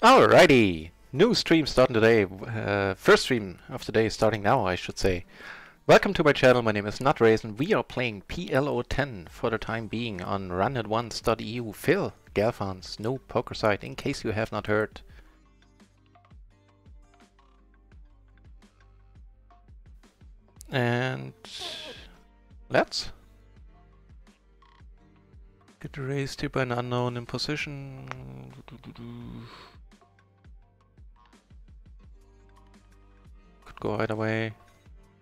Alrighty, new stream starting today. First stream of the day starting now, I should say. Welcome to my channel. My name is Nutraisin. We are playing PLO 10 for the time being on runatOnce.eu. Phil Galfan's new poker site, in case you have not heard. And let's get raised here by an unknown in position. Could go either way.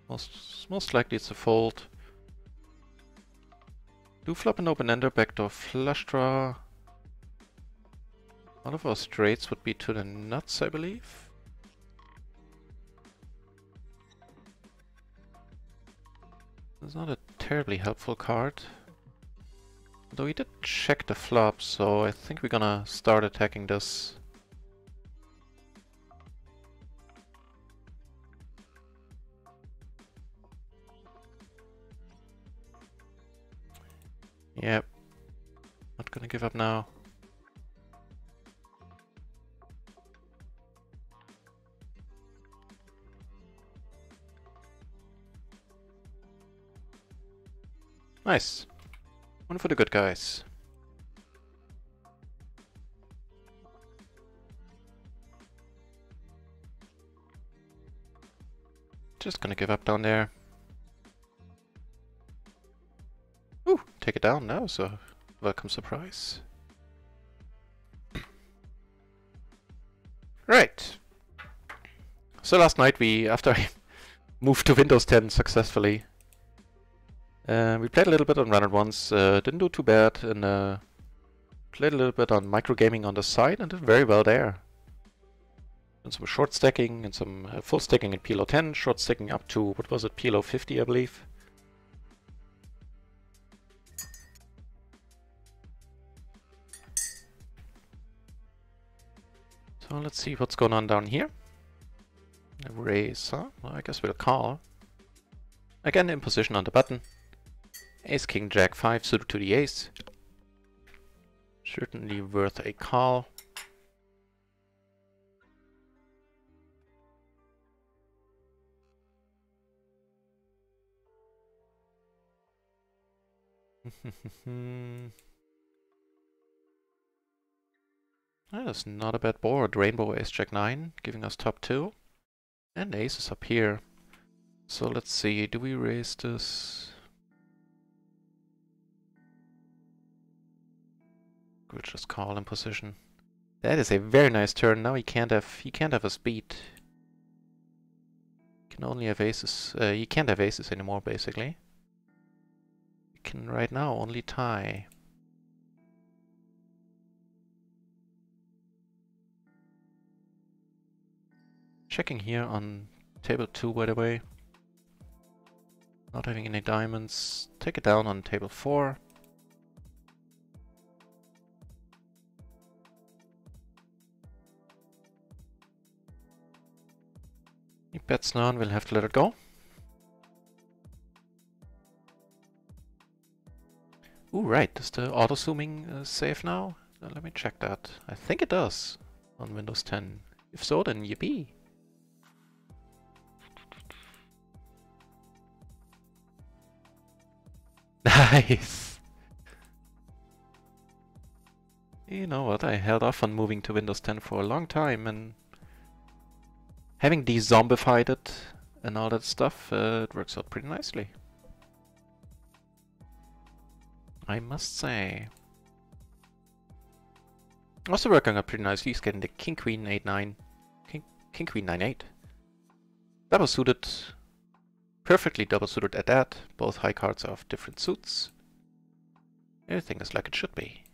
Most likely it's a fold. Do flop an open-ender, backdoor flush draw. One of our straights would be to the nuts, I believe. It's not a terribly helpful card. Though he did check the flop, so I think we're gonna start attacking this. Yep. Not gonna give up now. Nice. One for the good guys. Just gonna give up down there. Ooh, take it down now, so welcome surprise. Right. So last night after I moved to Windows 10 successfully, we played a little bit on runatOnce, didn't do too bad, and played a little bit on microgaming on the side and did very well there. And some short stacking and some full stacking in PLO 10, short stacking up to, what was it, PLO 50 I believe. So let's see what's going on down here. A raise, huh? Well, I guess we'll call. Again in position on the button. Ace, King, Jack 5 suited to the ace. Certainly worth a call. That's not a bad board. Rainbow Ace, Jack 9, giving us top 2. And ace is up here. So let's see, do we raise this? We'll just call in position. That is a very nice turn. Now he can't have a speed. He can only have aces. He can't have aces anymore, basically. He can right now only tie. Checking here on table 2, by the way. Not having any diamonds. Take it down on table 4. He bets none, we'll have to let it go. Ooh, right, does the auto-zooming save now? Let me check that. I think it does on Windows 10. If so, then yippee. Nice! You know what, I held off on moving to Windows 10 for a long time, and having de-zombified it and all that stuff, it works out pretty nicely. I must say. Also working out pretty nicely. He's getting the King Queen 8-9, King Queen 9-8. Double suited, perfectly double suited at that. Both high cards are of different suits. Everything is like it should be.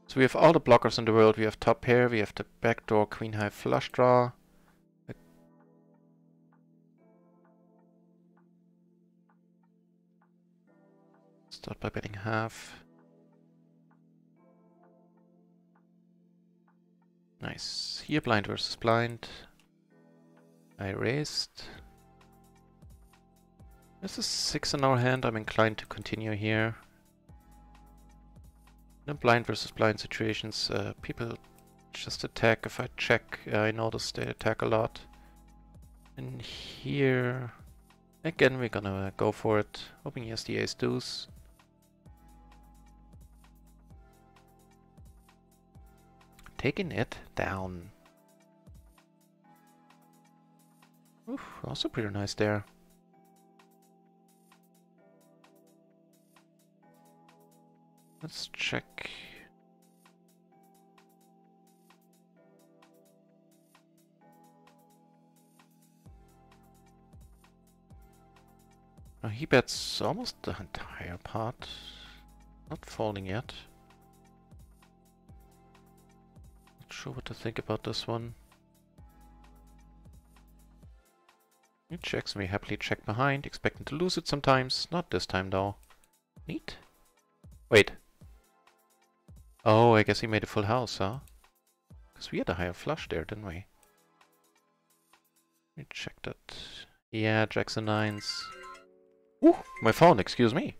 So we have all the blockers in the world. We have top pair, we have the backdoor queen high flush draw. Start by betting half. Nice. Here blind versus blind. I raised. This is 6 in our hand. I'm inclined to continue here. In blind versus blind situations, people just attack if I check. I notice they attack a lot. And here, again, we're gonna go for it. Hoping he has the ace deuce. Taking it down. Oof, also pretty nice there. Let's check. Oh, he bets almost the entire pot. Not folding yet. Not sure what to think about this one. He checks, and we happily check behind, expecting to lose it sometimes. Not this time though. Neat. Wait. Oh, I guess he made a full house, huh? Because we had a higher flush there, didn't we? Let me check that. Yeah, jacks and nines. Ooh, my phone, excuse me.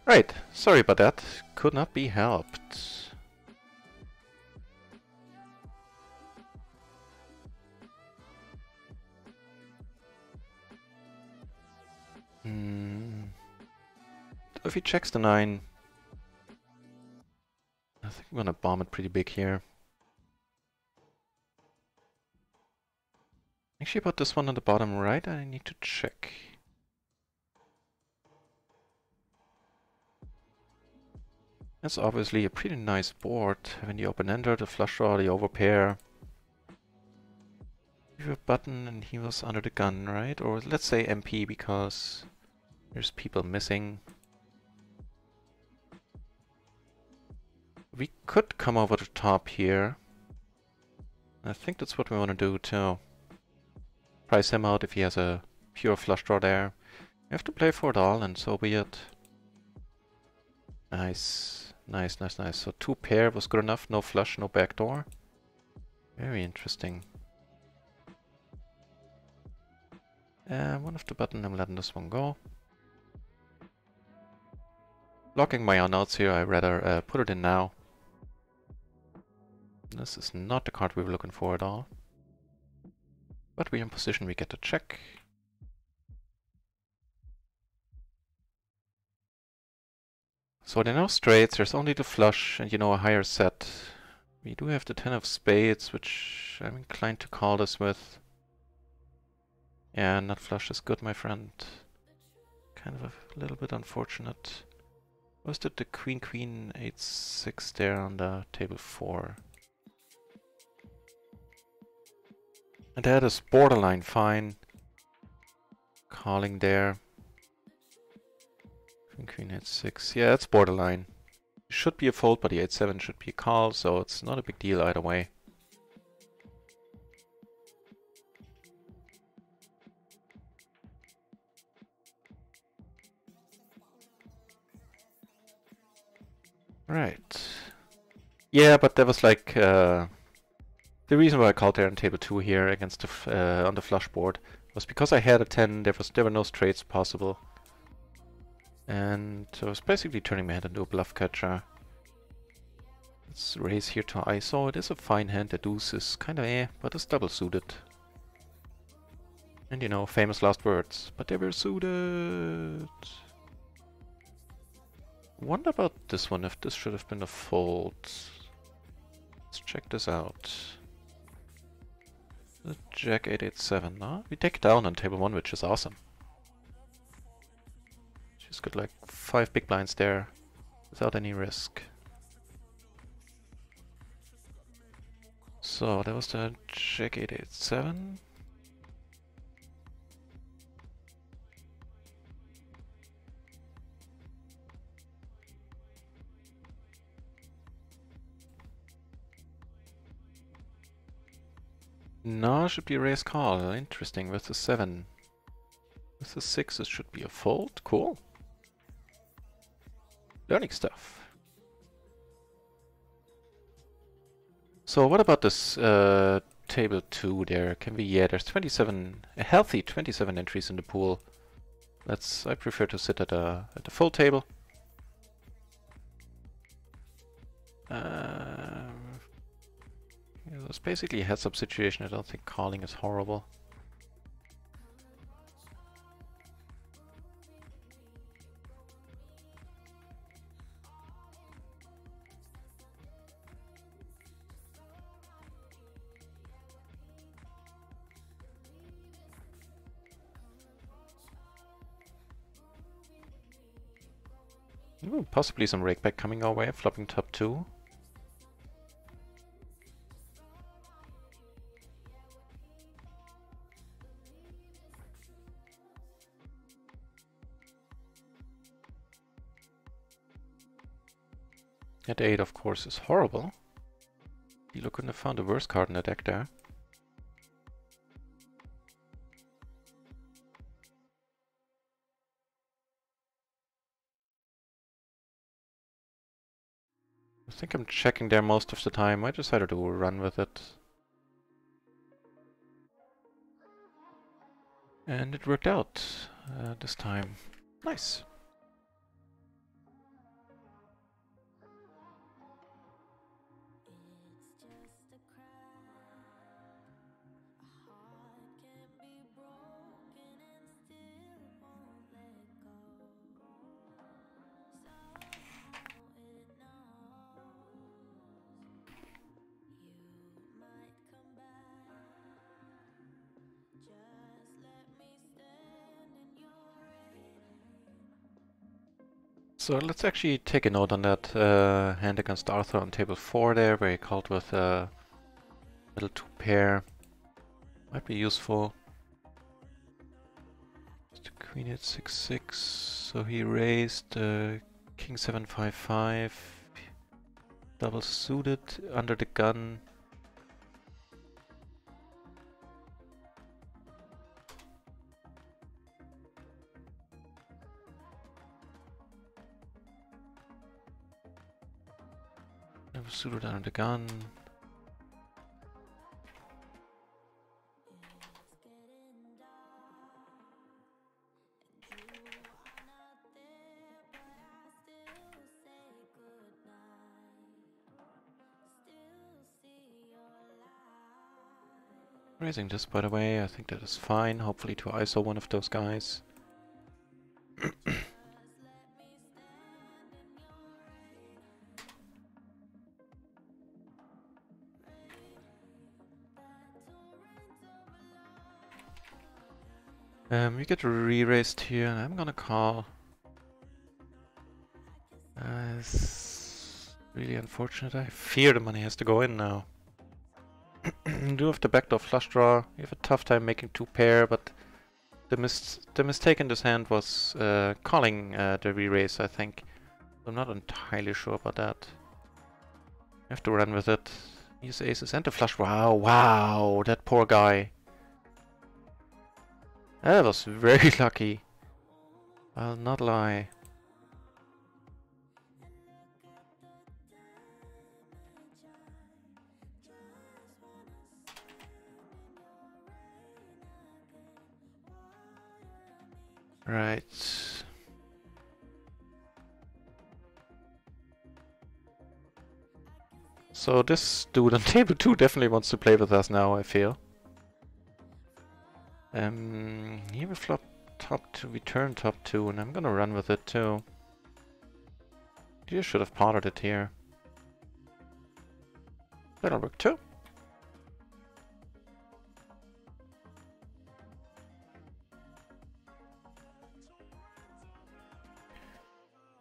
Right, sorry about that. Could not be helped. If he checks the 9, I think I'm gonna bomb it pretty big here. Actually, about this one on the bottom right, I need to check. That's obviously a pretty nice board. Having the open-ender, the flush draw, the overpair. We have a button and he was under the gun, right? Or let's say MP because there's people missing. We could come over the top here. I think that's what we want to do too. Price him out if he has a pure flush draw there. We have to play for it all and so be it. Nice. Nice, nice, nice. So 2 pair was good enough. No flush, no backdoor. Very interesting. One of the button, I'm letting this one go. Blocking my own notes here, I rather put it in now. This is not the card we were looking for at all. But we're in position, we get to check. So there are no straights, there's only the flush and a higher set. We do have the 10 of spades, which I'm inclined to call this with. Yeah, nut flush is good, my friend. Kind of a little bit unfortunate. Was it the queen queen 8-6 there on the table 4? And that is borderline fine. Calling there. Queen 8-6. Yeah, it's borderline. Should be a fold, but the 8-7 should be a call, so it's not a big deal either way. Right. Yeah, but that was like the reason why I called there on table 2 here against the on the flush board was because I had a 10. There were no straights possible. And I was basically turning my hand into a bluff catcher. Let's raise here to ISO. It is a fine hand. The deuce is kind of but it's double suited. And famous last words. But they were suited. Wonder about this one, if this should have been a fold. Let's check this out. The Jack 8-8-7, no? We take down on table 1, which is awesome. She's got like 5 big blinds there, without any risk. So that was the Jack 8-8-7. No, should be a raise call. Interesting, with the 7. With the 6 it should be a fold. Cool. Learning stuff. So what about this table 2 there? Can we... Yeah, there's 27... a healthy 27 entries in the pool. I prefer to sit at the full table. Yeah, it's basically a heads-up situation. I don't think calling is horrible. Ooh, possibly some rakeback coming our way, flopping top 2. At 8, of course, is horrible. You couldn't have found a worse card in the deck there. I think I'm checking there most of the time. I decided to run with it. And it worked out this time. Nice. So let's actually take a note on that hand against Arthur on table 4 there, where he called with a little 2 pair. Might be useful. The queen at 6-6, so he raised king 7-5-5, double suited under the gun. Double suited under the gun. Raising this, by the way, I think that is fine. Hopefully to ISO one of those guys. We get re-raised here, and I'm gonna call. It's really unfortunate. I fear the money has to go in now. Do have the backdoor flush draw. You have a tough time making 2 pair, but the mistake in this hand was calling the re-raise, I think. I'm not entirely sure about that. You have to run with it. Use aces and the flush. Wow, wow, that poor guy. That was very lucky. I'll not lie. Right. So this dude on table 2 definitely wants to play with us now, I feel. Here we flop top 2, we turn top 2, and I'm gonna run with it too. You should have potted it here. That'll work too.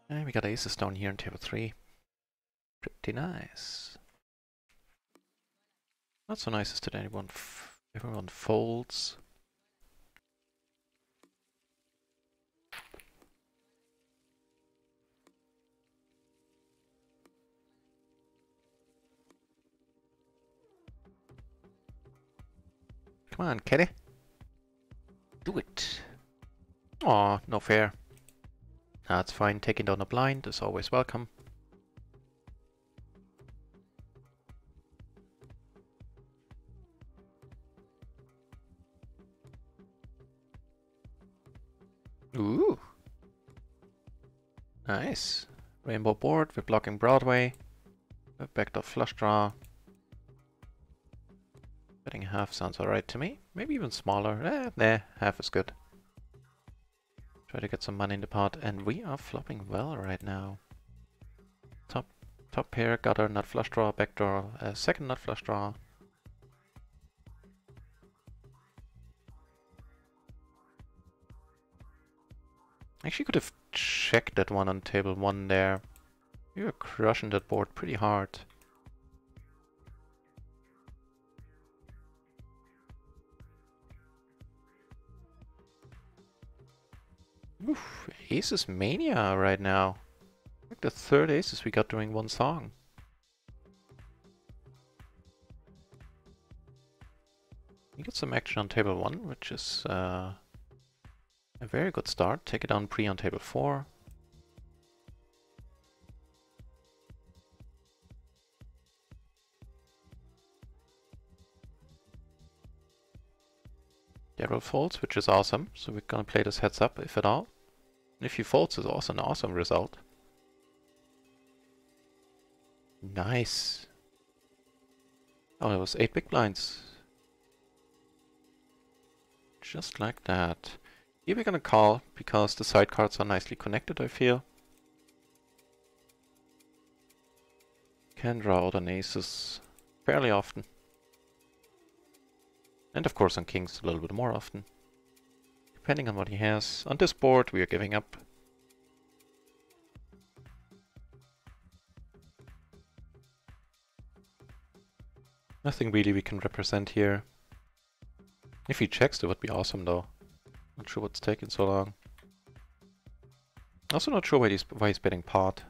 And we got aces down here on table 3. Pretty nice. Not so nice is that everyone folds. Come on, Kenny. Do it. Aw, no fair. That's fine. Taking down a blind is always welcome. Ooh. Nice. Rainbow board. We're blocking Broadway. Backdoor flush draw. Betting half sounds alright to me. Maybe even smaller. Nah, half is good. Try to get some money in the pot, and we are flopping well right now. Top pair, gutter, nut flush draw, backdoor, second nut flush draw. Actually could have checked that one on table 1 there. We were crushing that board pretty hard. Oof, Aces Mania right now. Like the 3rd aces we got during one song. We got some action on table 1, which is a very good start. Take it down pre on table 4. Devil folds, which is awesome. So we're gonna play this heads up, if at all. And if he folds, it's also an awesome result. Nice. Oh, it was 8 big blinds. Just like that. Here we're gonna call, because the side cards are nicely connected, I feel. Can draw out on aces fairly often. And of course on kings a little bit more often. Depending on what he has. On this board we are giving up. Nothing really we can represent here. If he checks, it would be awesome though. Not sure what's taking so long. Also not sure why he's betting pot.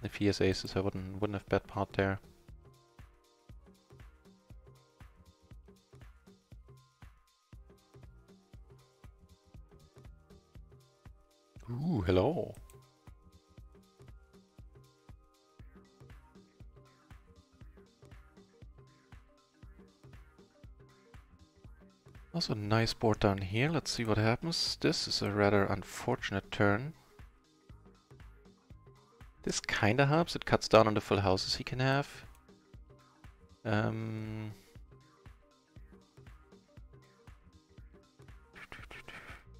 If he has aces, I wouldn't have bet pot there. Ooh, hello. Also a nice board down here. Let's see what happens. This is a rather unfortunate turn. This kinda helps. It cuts down on the full houses he can have.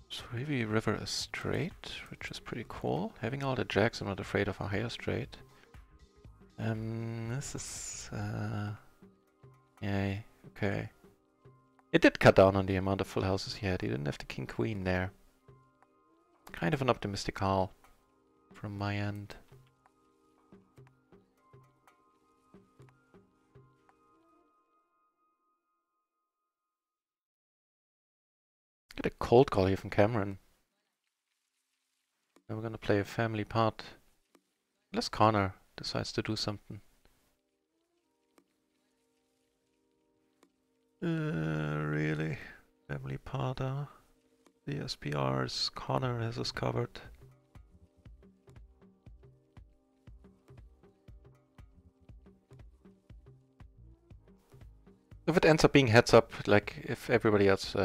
So heavy river is straight, which is pretty cool. Having all the jacks, I'm not afraid of a higher straight. This is... yeah, okay. It did cut down on the amount of full houses he had. He didn't have the king-queen there. Kind of an optimistic call from my end. Get a cold call here from Cameron. And we're gonna play a family pot. Unless Connor decides to do something. Really? Family pot, The SPRs, Connor has us covered. If it ends up being heads up, like if everybody else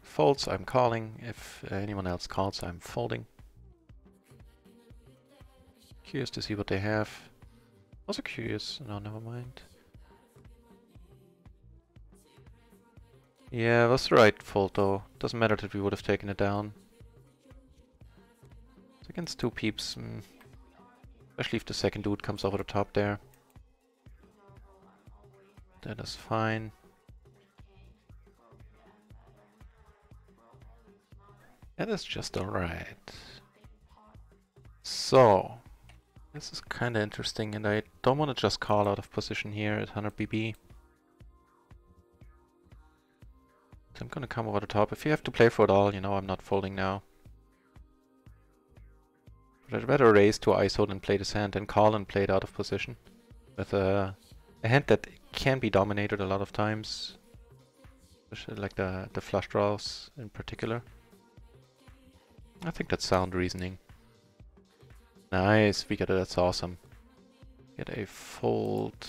folds, I'm calling. If anyone else calls, I'm folding. Curious to see what they have. Also curious. No, never mind. Yeah, that's the right fold though. Doesn't matter that we would have taken it down. It's against two peeps. Especially if the second dude comes over the top there. That is fine. That is just alright. So, this is kinda interesting, and I don't want to just call out of position here at 100 BB. So I'm gonna come over the top. If you have to play for it all, you know I'm not folding now. But I'd rather raise to ISO than play this hand than call and play it out of position. With a hand that can be dominated a lot of times. Especially like the flush draws in particular. I think that's sound reasoning. Nice, we get it, that's awesome. Get a fold.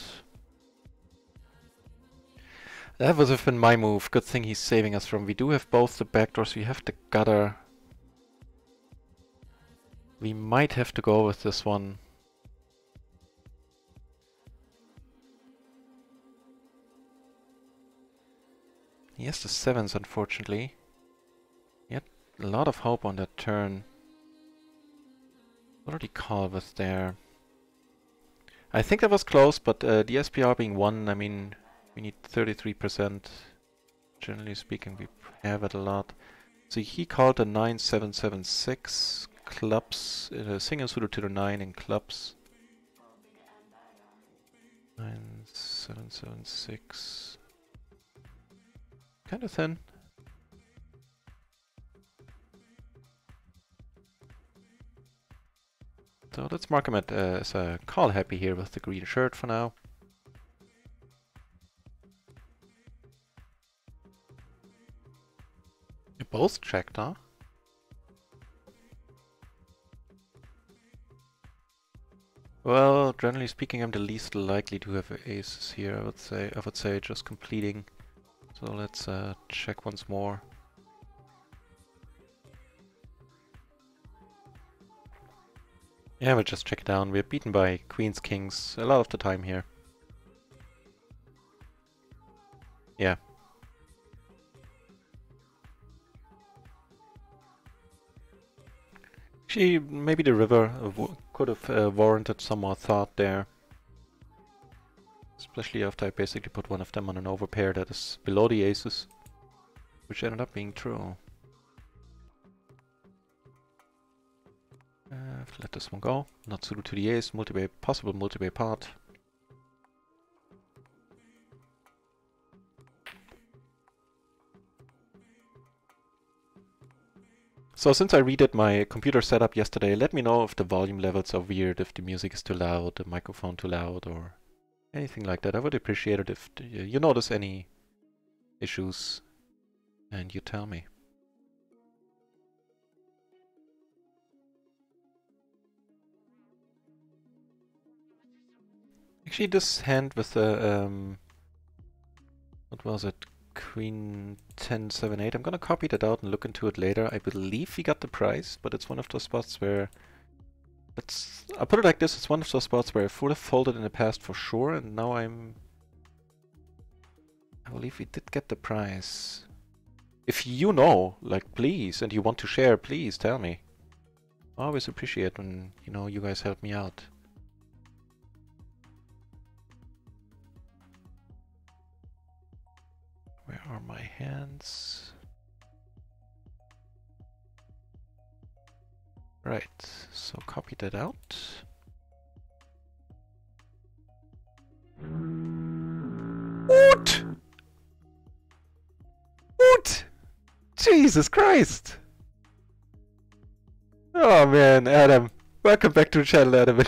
That would have been my move. Good thing he's saving us from. We do have both the backdoors, we have the gutter. We might have to go with this one. He has the sevens, unfortunately. He had a lot of hope on that turn. What did he call with there? I think that was close, but the SPR being 1, I mean, we need 33%. Generally speaking, we have it a lot. So he called a 9776 clubs, single suited to the 9 in clubs. 9776. Kind of thin. So let's mark him as a call happy here with the green shirt for now. You both checked, huh? Well, generally speaking, I'm the least likely to have aces here. I would say just completing. So let's check once more. Yeah, we'll just check it down. We're beaten by queens, kings a lot of the time here. Yeah. Actually, maybe the river could have warranted some more thought there. Especially after I basically put one of them on an overpair that is below the aces. Which ended up being true. Have to let this one go. Not suited to the ace. Possible multi-way part. So since I redid my computer setup yesterday, let me know if the volume levels are weird, if the music is too loud, the microphone too loud, or anything like that. I would appreciate it if you notice any issues and you tell me. Actually, this hand with the, what was it? Queen 10, 7, 8. I'm gonna copy that out and look into it later. I believe we got the price, but it's one of those spots where... I'll put it like this, it's one of those spots where I would have folded in the past for sure, and now I believe we did get the price. If you know, like, please, and you want to share, please tell me. I always appreciate when, you know, you guys help me out. Where are my hands? Right, so copy that out. What? What? Jesus Christ! Oh man, Adam. Welcome back to the channel, Adam.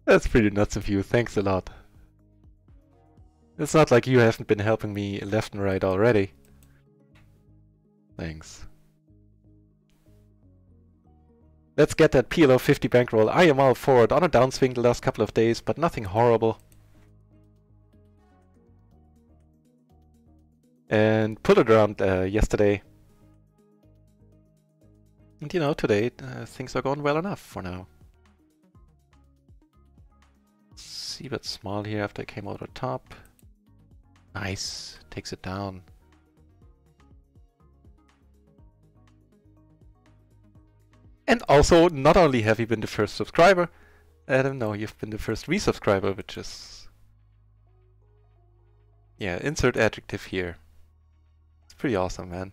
That's pretty nuts of you, thanks a lot. It's not like you haven't been helping me left and right already. Thanks. Let's get that PLO 50 bankroll. I am all for it. On a downswing the last couple of days, but nothing horrible. And pulled it around yesterday. And you know, today things are going well enough for now. Let's see what's small here after I came over the top. Nice. Takes it down. And also, not only have you been the first subscriber, Adam, no, you've been the first resubscriber, which is... Yeah, insert adjective here. It's pretty awesome, man.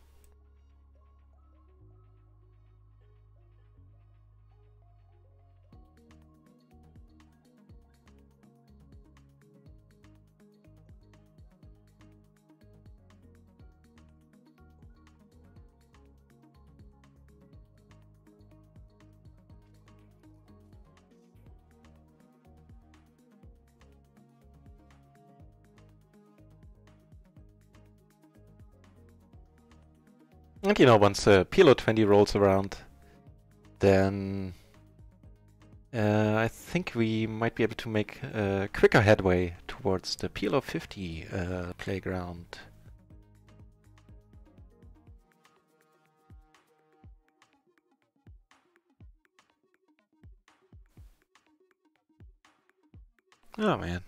And you know, once PLO 20 rolls around, then I think we might be able to make quicker headway towards the PLO 50 playground. Oh man.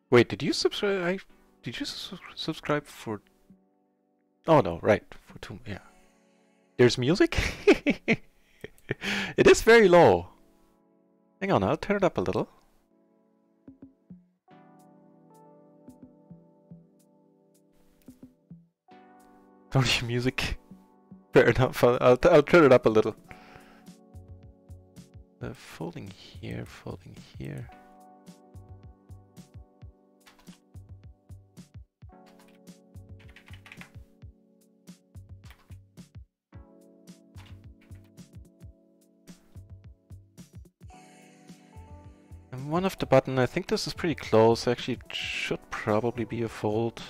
Wait, did you subscribe? Did you subscribe for? Oh no, right, for two. Yeah. There's music. It is very low. Hang on, I'll turn it up a little. Don't hear music. Fair enough. I'll turn it up a little. Folding here, folding here. And one of the button, I think this is pretty close. Actually, it should probably be a fold.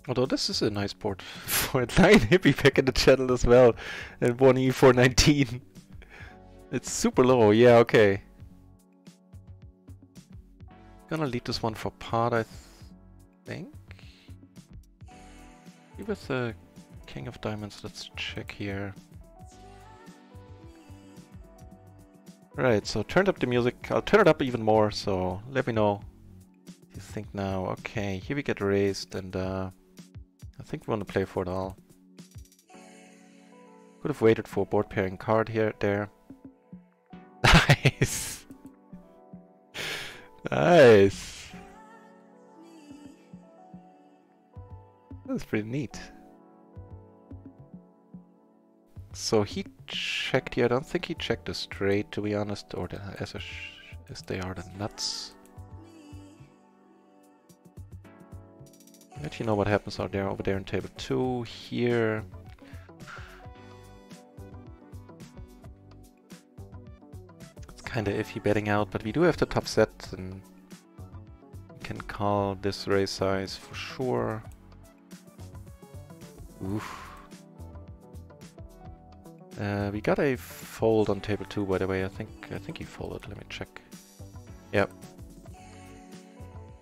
Although this is a nice board for a 9 hippie back in the channel as well, and 1E419. It's super low, yeah, okay. Gonna lead this one for pot, I think. With the King of Diamonds, let's check here. Right, so turned up the music. I'll turn it up even more, so let me know what you think now. Okay, here we get raised, and I think we want to play for it all. Could have waited for a board pairing card here, there. Nice! Nice! That's pretty neat. So he checked here. I don't think he checked the straight, to be honest, or the as they are the nuts. Let you know what happens out there over there in table 2. Here. It's kind of iffy betting out, but we do have the top set, and we can call this raise size for sure. Oof. We got a fold on table 2, by the way. I think he folded. Let me check. Yep.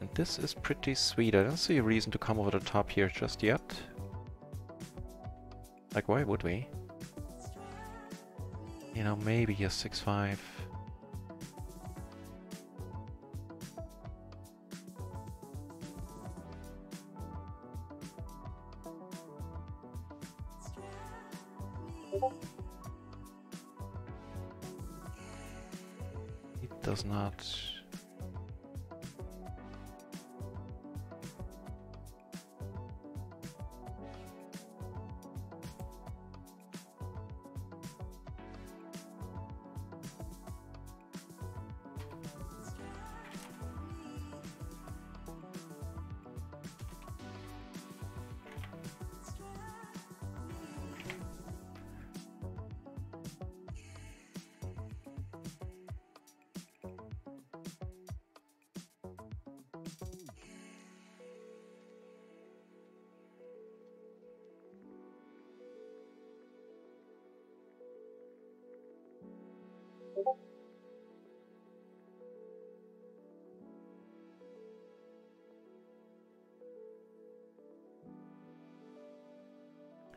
And this is pretty sweet. I don't see a reason to come over the top here just yet. Like, why would we? You know, maybe a 6-5. It does not.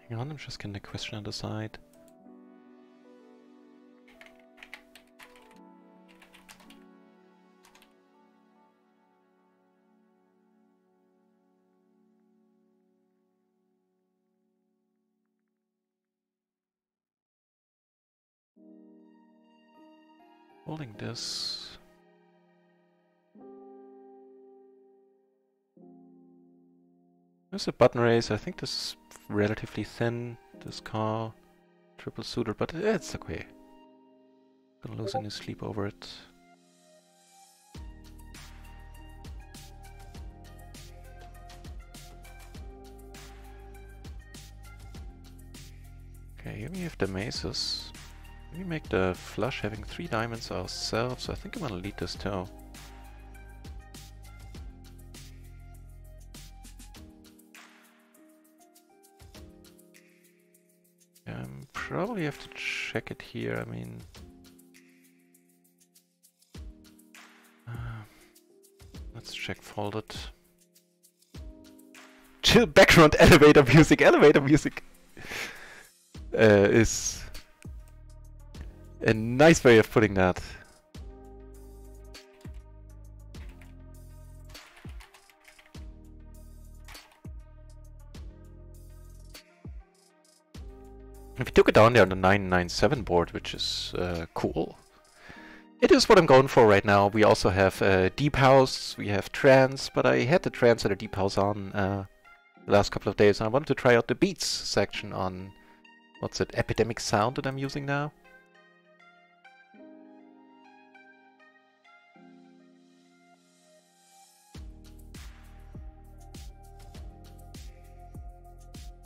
Hang on, I'm just getting the question on the side. Holding this. There's a button raise. I think this is relatively thin, this call. Triple suited, but it's okay. Don't lose any sleep over it. Okay, here we have the maces. We make the flush having 3 diamonds ourselves. I think I'm gonna lead this too. Probably have to check it here. I mean, let's check folded. Chill background elevator music. Elevator music is a nice way of putting that. If you took it down there on the 997 board, which is cool. It is what I'm going for right now. We also have Deep House, we have Trance, but I had the Trance and the Deep House on the last couple of days, and I wanted to try out the Beats section on, what's it, Epidemic Sound that I'm using now.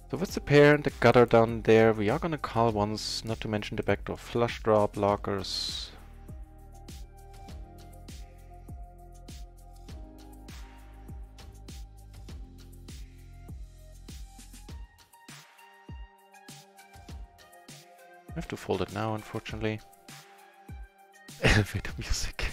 So with the pair and the gutter down there, we are gonna call once, not to mention the backdoor flush draw blockers. I have to fold it now, unfortunately. Elevator music.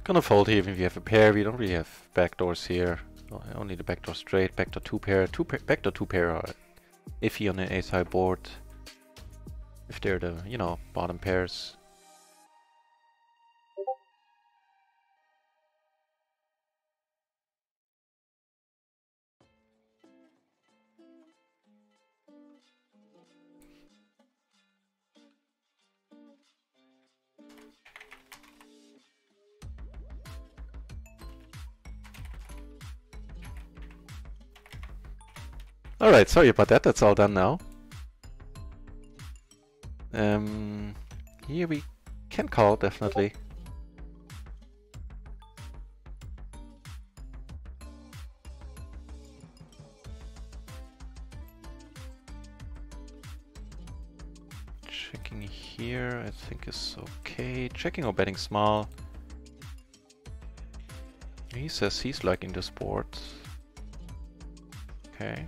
Gonna fold here even if you have a pair. We don't really have backdoors here. Only the backdoor straight, backdoor two pair. Backdoor two pair are iffy on the ace-high board. If they're the, you know, bottom pairs. Alright, sorry about that, that's all done now. Here we can call, definitely. Checking here, I think is okay. Checking or betting small. He says he's liking the sport. Okay.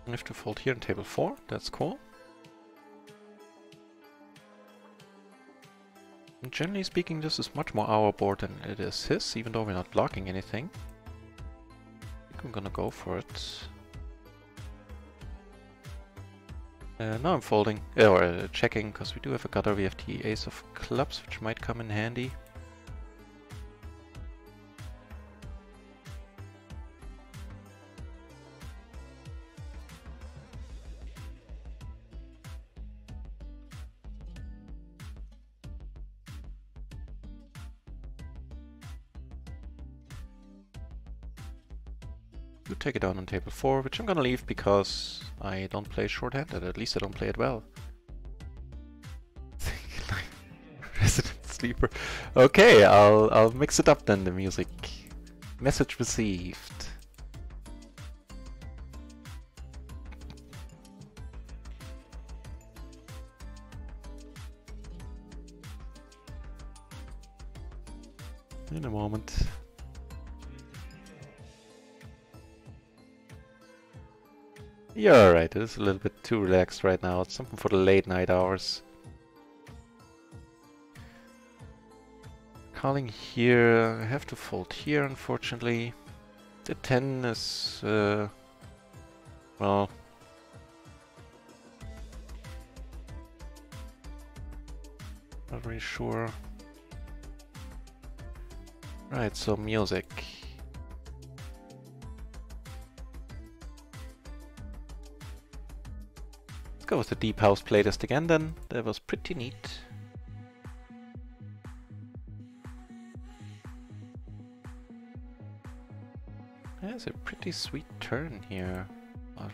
I have to fold here in table 4, that's cool. And generally speaking, this is much more our board than it is his, even though we're not blocking anything. I think I'm gonna go for it. Now I'm folding, or checking, because we do have a gutter. We have the ace of clubs, which might come in handy. You take it down on table 4, which I'm gonna leave because I don't play shorthanded. At least I don't play it well. Resident sleeper. Okay, I'll mix it up then, the music. Message received. In a moment. You're right, it is a little bit too relaxed right now. It's something for the late night hours. Calling here, I have to fold here unfortunately. The 10 is, well... not very sure. Right, so music. Let's go with the deep house playlist again then. That was pretty neat. That's a pretty sweet turn here,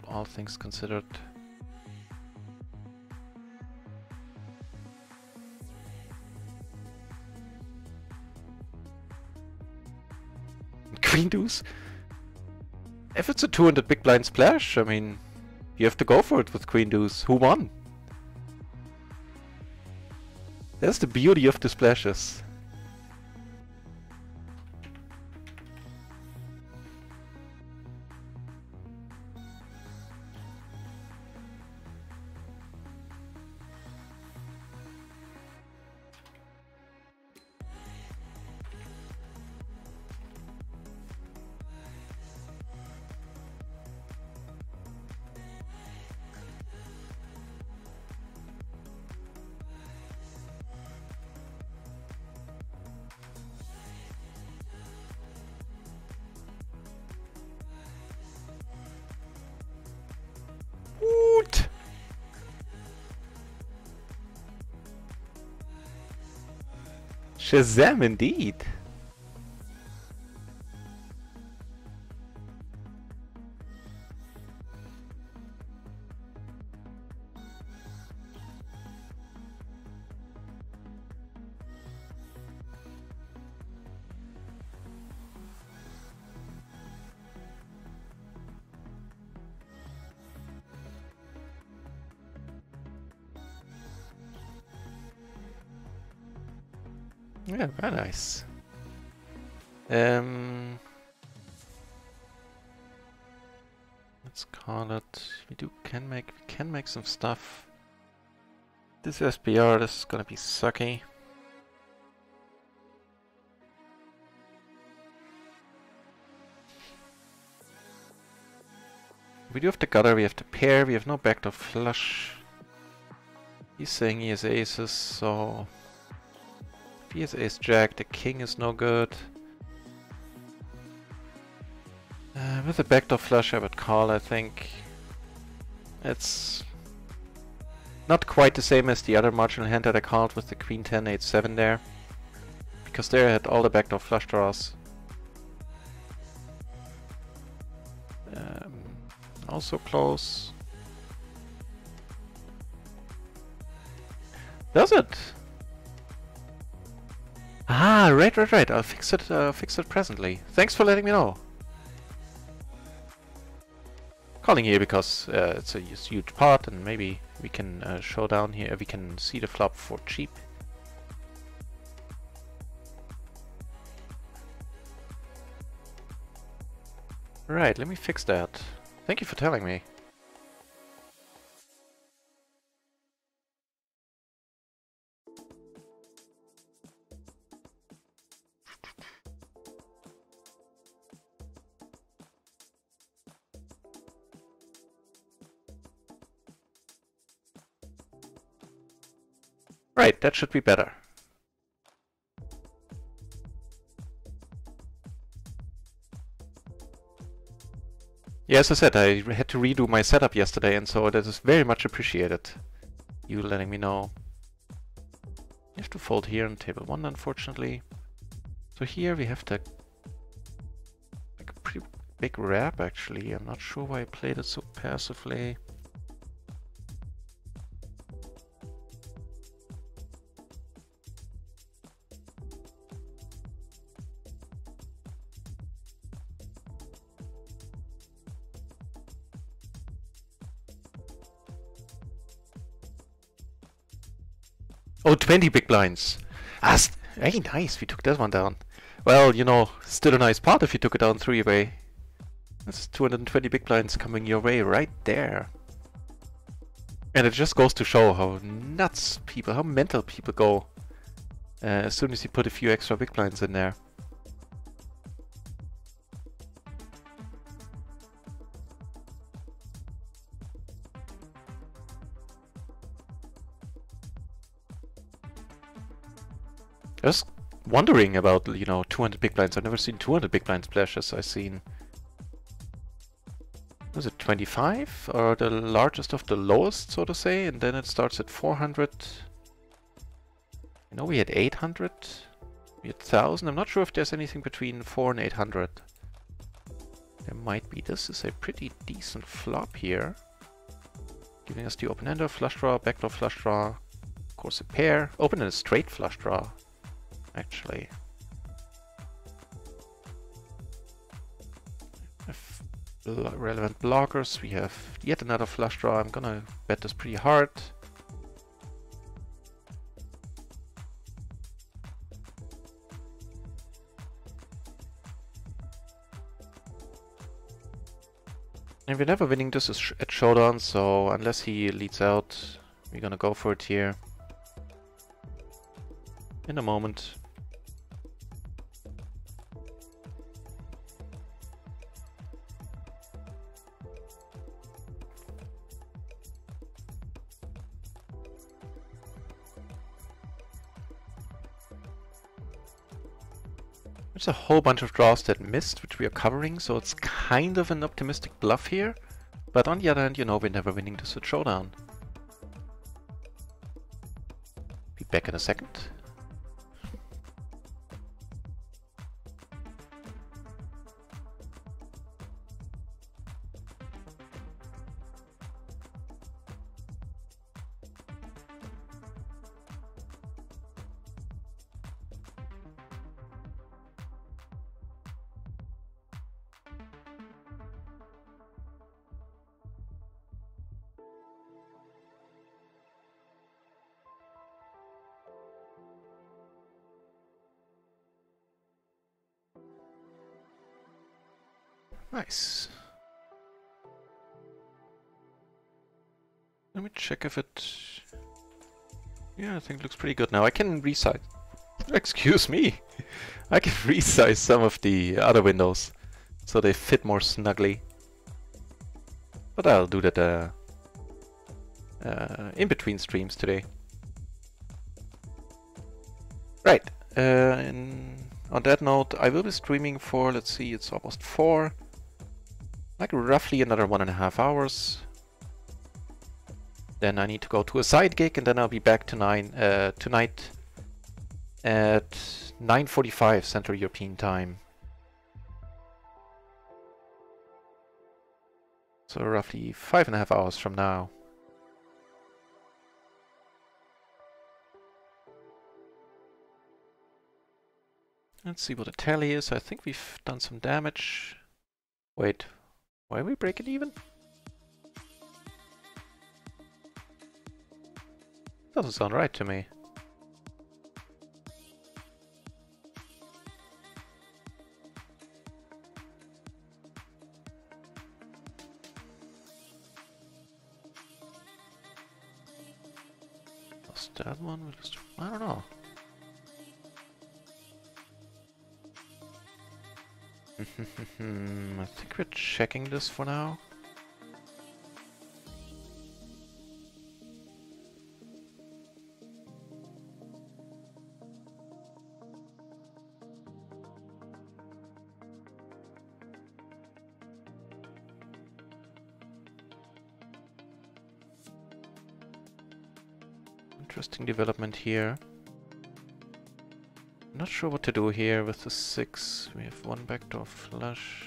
all things considered. Queen deuce? If it's a 200 big blind splash, I mean, you have to go for it with queen deuce. Who won? That's the beauty of the splashes. Shazam indeed! Yeah, very nice. Let's call it. We can make some stuff. This SBR, this is gonna be sucky. We do have the gutter, we have the pair, we have no backdoor flush. He's saying he has aces, so if he has ace jack, the king is no good. With a backdoor flush I would call, I think. It's not quite the same as the other marginal hand that I called with the queen 10, 8, 7 there. Because there I had all the backdoor flush draws. Also close. Does it? Ah, right. I'll fix it presently. Thanks for letting me know. Calling here because it's a huge pot, and maybe we can show down here. We can see the flop for cheap. Right, let me fix that. Thank you for telling me. Right, that should be better. Yeah, as I said, I had to redo my setup yesterday, and so that is very much appreciated. You letting me know. You have to fold here on table 1, unfortunately. So here we have the like a pretty big wrap, actually. I'm not sure why I played it so passively. Oh, 20 big blinds. Ah, hey, nice, we took that one down. Well, you know, still a nice pot if you took it down 3-way. That's 220 big blinds coming your way right there. And it just goes to show how nuts people, how mental people go as soon as you put a few extra big blinds in there. I was wondering about, you know, 200 big blinds. I've never seen 200 big blind splashes. I've seen... Was it 25? Or the largest of the lowest, so to say? And then it starts at 400. I know we had 800. We had 1000. I'm not sure if there's anything between 4 and 800. There might be. This is a pretty decent flop here. Giving us the open-ender, flush draw, backdoor flush draw. Of course a pair. Open and a straight flush draw. Actually. Relevant blockers. We have yet another flush draw. I'm gonna bet this pretty hard. And we're never winning this at showdown, so unless he leads out, we're gonna go for it here. In a moment. There's a whole bunch of draws that missed, which we are covering, so it's kind of an optimistic bluff here. But on the other hand, you know, we're never winning this at showdown. Be back in a second. Nice. Let me check if it... Yeah, I think it looks pretty good now. I can resize... Excuse me! I can resize some of the other windows so they fit more snugly. But I'll do that in between streams today. Right. On that note, I will be streaming for, let's see, it's almost 4. Like roughly another 1.5 hours. Then I need to go to a side gig, and then I'll be back to tonight at 9:45 Central European Time. So roughly 5.5 hours from now. Let's see what the tally is. I think we've done some damage. Wait, why are we breaking even? Doesn't sound right to me. Lost that one? We just, I don't know. I think we're checking this for now. Interesting development here. Not sure what to do here with the 6. We have one backdoor flush.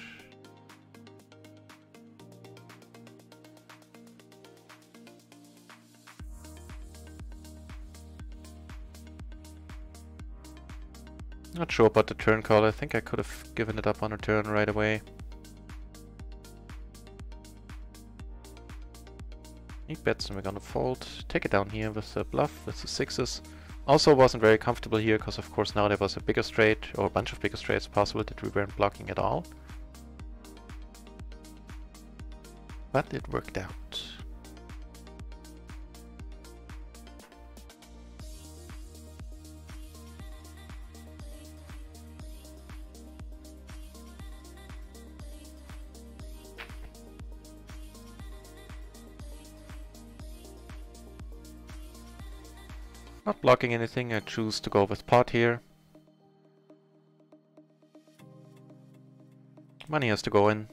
Not sure about the turn call. I think I could have given it up on a turn right away. He bets and we're gonna fold. Take it down here with the bluff, with the 6s. Also wasn't very comfortable here because of course now there was a bigger straight or a bunch of bigger straights possible that we weren't blocking at all. But it worked out. Not blocking anything, I choose to go with pot here. Money has to go in.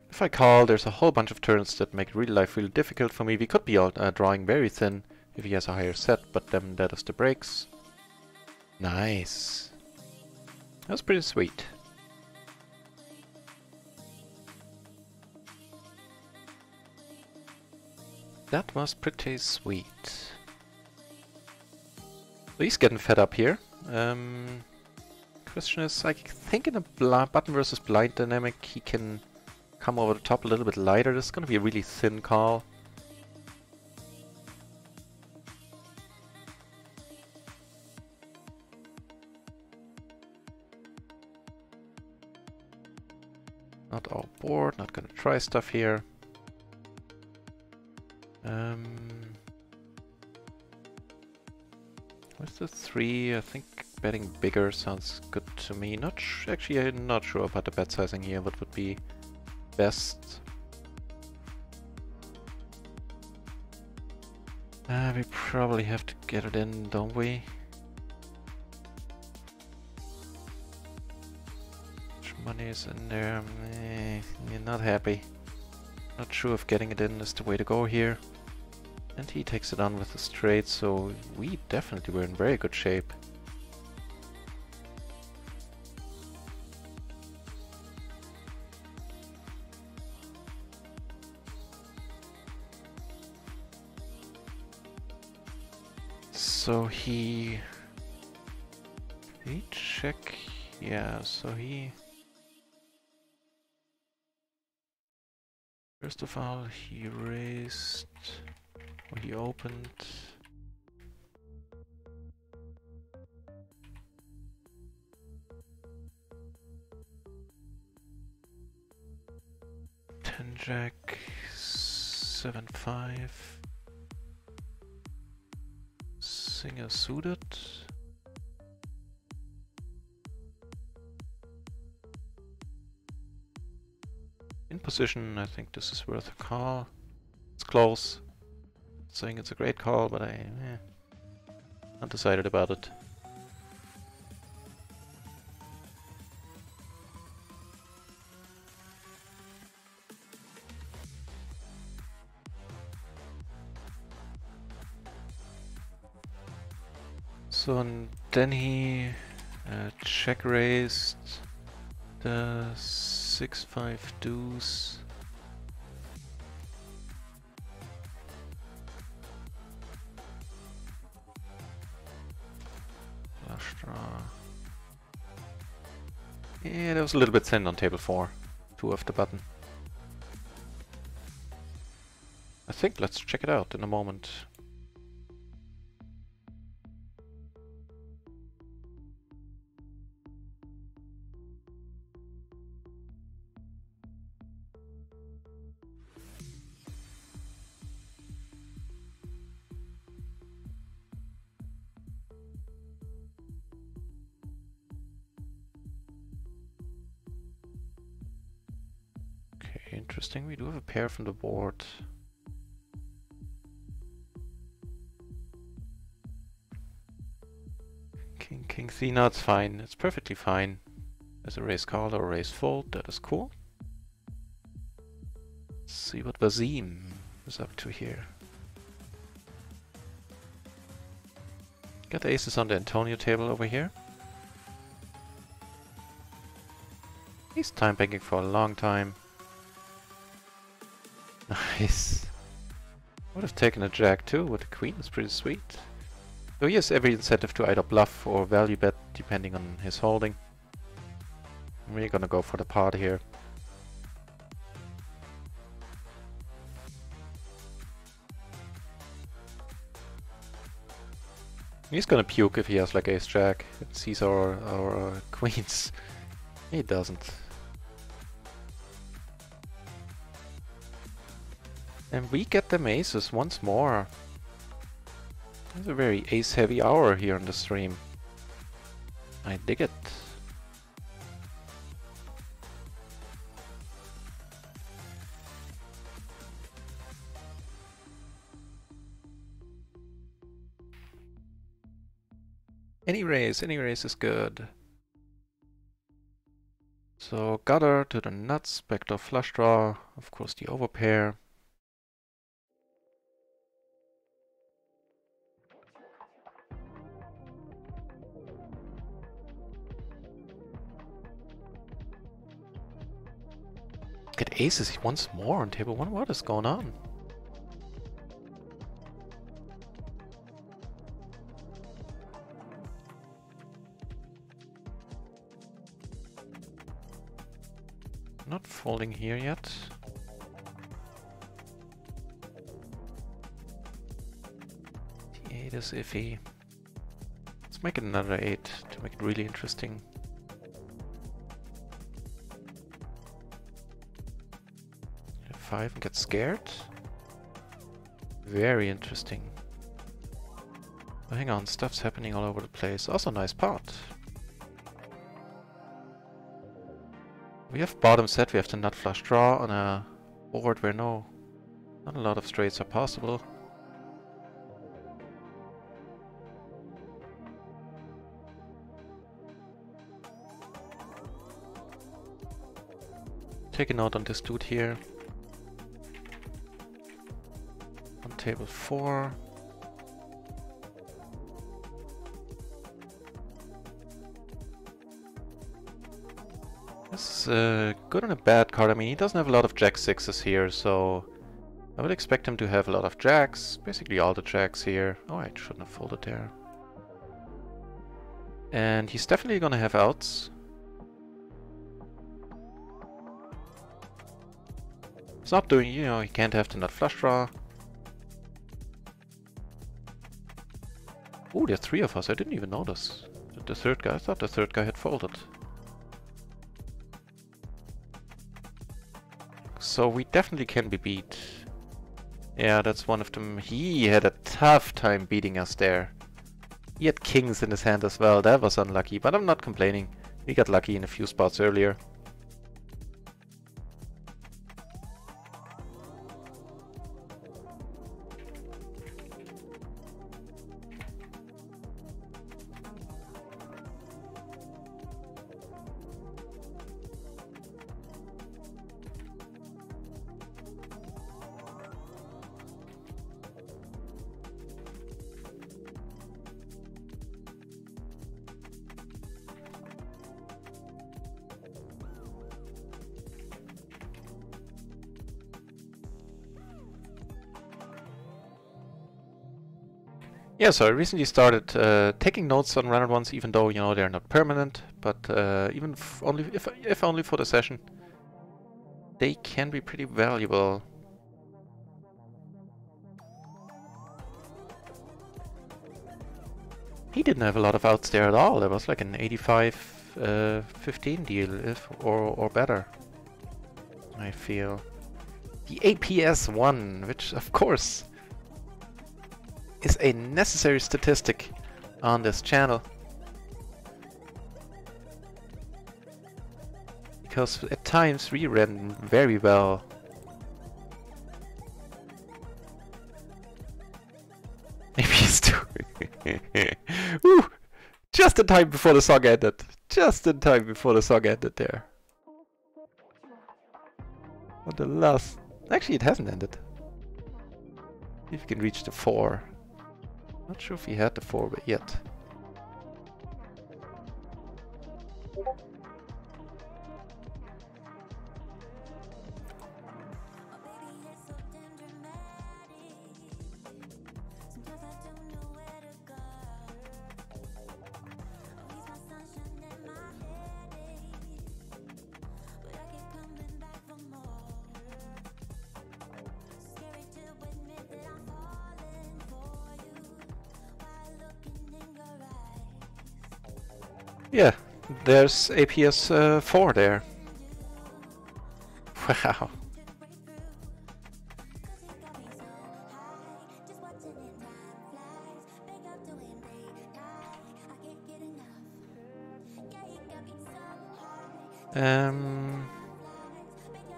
If I call, there's a whole bunch of turns that make real life really difficult for me. We could be drawing very thin if he has a higher set, but then that is the breaks. Nice. That was pretty sweet. That was pretty sweet. He's getting fed up here. Question is, I think in a button versus blind dynamic he can come over the top a little bit lighter. This is going to be a really thin call. Not all board, not going to try stuff here. With the 3, I think betting bigger sounds good to me. Actually, I'm not sure about the bet sizing here. What would be best? We probably have to get it in, don't we? Much money is in there. You're not happy. Not sure if getting it in is the way to go here. And he takes it on with the straight, so we definitely were in very good shape. So he check, yeah, so he first of all he raised, or he opened. Ten jack, 7-5. Singer suited. In position, I think this is worth a call. It's close. Saying it's a great call, but I'm undecided about it. So and then he check raised the 6-5 deuce. Flush draw. Yeah, that was a little bit thin on table 4. 2 off the button. I think let's check it out in a moment. Okay, interesting. We do have a pair from the board. King C, no, it's fine. It's perfectly fine. There's a raise call or a raise fold. That is cool. Let's see what Vasim is up to here. Got the aces on the Antonio table over here. He's time banking for a long time. Nice. Would have taken a jack too with the queen. It's pretty sweet. So he has every incentive to either bluff or value bet depending on his holding. We're gonna go for the pot here. He's gonna puke if he has like ace jack. It sees our queens. He doesn't. And we get them aces once more. It's a very ace heavy hour here on the stream. I dig it. Any raise is good. So gutter to the nuts, backdoor flush draw, of course the overpair. Get aces once more on table 1, what is going on? Not folding here yet. The 8 is iffy. Let's make it another 8 to make it really interesting. F5 and get scared. Very interesting. Oh, hang on, stuff's happening all over the place. Also nice pot. We have bottom set, we have the nut flush draw on a board where not a lot of straights are possible. Take a note on this dude here. On table 4. This is good and a bad card. I mean, he doesn't have a lot of jack sixes here, so I would expect him to have a lot of jacks. Basically all the jacks here. Oh, I shouldn't have folded there. And he's definitely gonna have outs. He's not doing, you know, he can't have the nut flush draw. Oh, there are 3 of us. I didn't even notice. The third guy, I thought the third guy had folded. So we definitely can be beat. Yeah, that's one of them. He had a tough time beating us there. He had kings in his hand as well. That was unlucky, but I'm not complaining. We got lucky in a few spots earlier. Yeah, so I recently started taking notes on run ones, even though, you know, they're not permanent, but even only if only for the session, they can be pretty valuable. He didn't have a lot of outs there at all. There was like an 85-15 deal, or better, I feel. The APS1, which of course is a necessary statistic on this channel. Because at times we ran very well. Maybe it's too. Woo! Just in time before the song ended. Just in time before the song ended there. On the last. Actually, it hasn't ended. See if we can reach the 4. Not sure if he had the 4 but yet. Yeah, there's APS 4 there. Wow.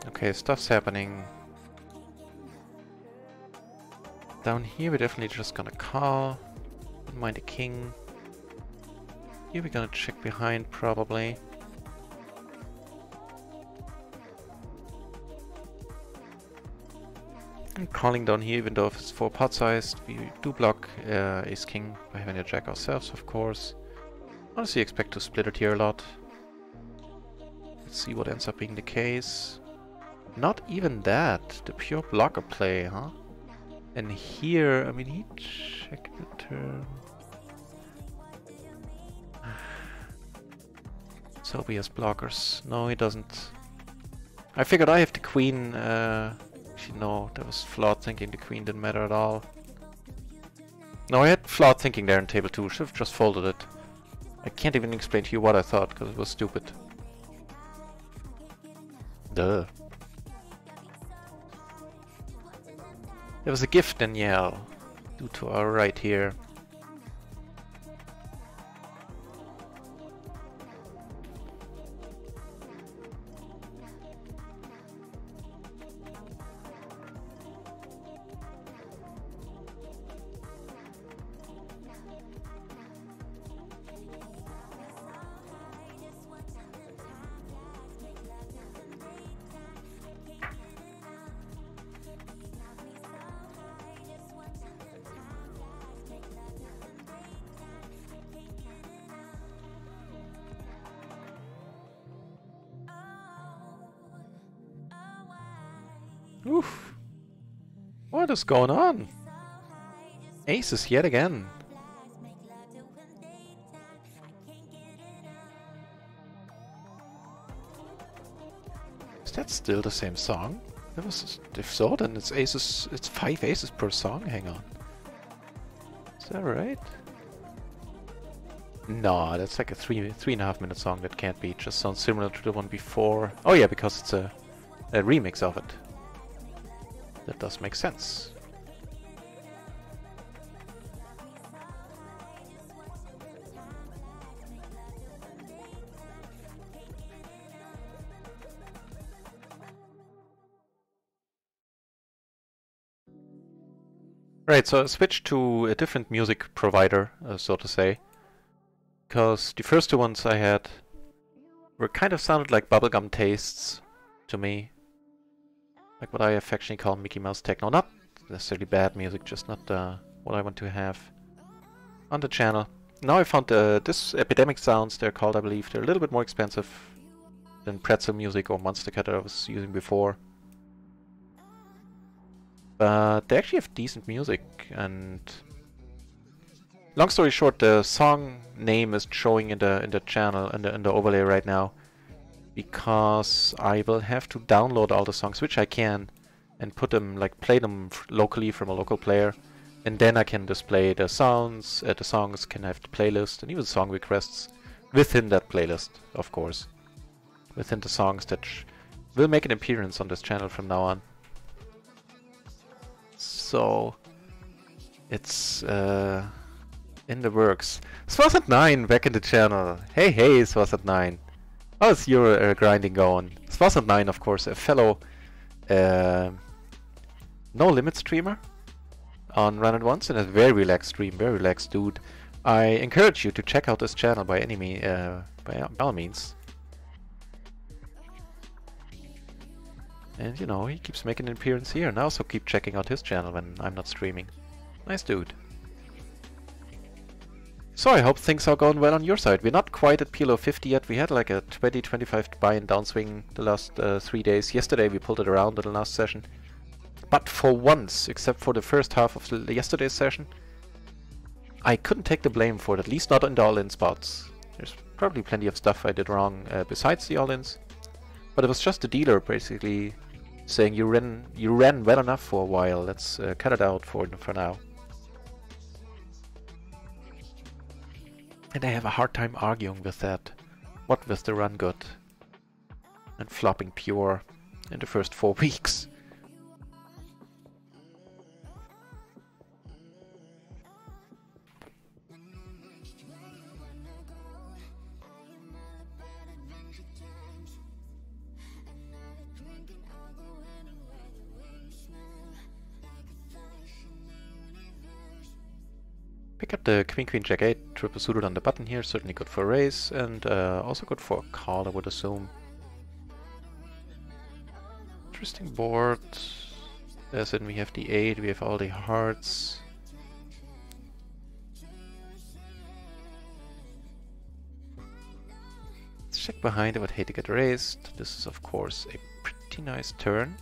Okay, stuff's happening. Down here we're definitely just gonna call. Don't mind the king. Here we're gonna check behind probably. I'm calling down here even though if it's 4 pot sized. We do block ace king by having a jack ourselves, of course. Honestly expect to split it here a lot. Let's see what ends up being the case. Not even that. The pure blocker play, huh? And here, I mean, he checked the turn. So he has blockers. No, he doesn't. I figured I have the queen. Actually, no, that was flawed thinking. The queen didn't matter at all. No, I had flawed thinking there in table 2. Should have just folded it. I can't even explain to you what I thought because it was stupid. Duh. There was a gift, Danielle, due to our right here. Oof. What is going on? Aces yet again. Is that still the same song? That was, if so, then it's aces. It's 5 aces per song. Hang on. Is that right? No, that's like a 3.5 minute song. That can't be. It just sounds similar to the one before. Oh yeah, because it's a remix of it. That does make sense. Right, so I switched to a different music provider, so to say. Because the first 2 ones I had were kind of sounded like bubblegum tastes to me. Like what I affectionately call Mickey Mouse techno. Not necessarily bad music, just not what I want to have on the channel. Now I found this Epidemic Sounds, they're called, I believe. They're a little bit more expensive than Pretzel Music or Monster Cat that I was using before. But they actually have decent music, and Long story short, the song name is showing in the channel in the overlay right now, because I will have to download all the songs, which I can, and put them, like, play them locally from a local player, and then I can display the sounds. The songs can have the playlist and even song requests within that playlist, of course, within the songs that will make an appearance on this channel from now on. So it's in the works. Swasand9 back in the channel. Hey, Swasand9. How's your grinding going? Swasand9, of course, a fellow No Limit streamer on Run It Once, and a very relaxed stream, very relaxed dude. I encourage you to check out this channel by all means. And you know, he keeps making an appearance here, and I also keep checking out his channel when I'm not streaming. Nice dude. So I hope things are going well on your side. We're not quite at PLO 50 yet. We had like a 20-25 buy-in downswing the last 3 days. Yesterday we pulled it around in the last session. But for once, except for the first half of yesterday's session, I couldn't take the blame for it, at least not in the all-in spots. There's probably plenty of stuff I did wrong besides the all-ins. But it was just the dealer basically saying you ran well enough for a while, let's cut it out for now. And I have a hard time arguing with that. What with the run good and flopping pure in the first 4 weeks. Pick up the Queen Queen Jack 8, triple suited on the button here, certainly good for a raise, and also good for a call, I would assume. Interesting board. As in, we have the 8, we have all the hearts. Let's check behind, I would hate to get raised. This is of course a pretty nice turn,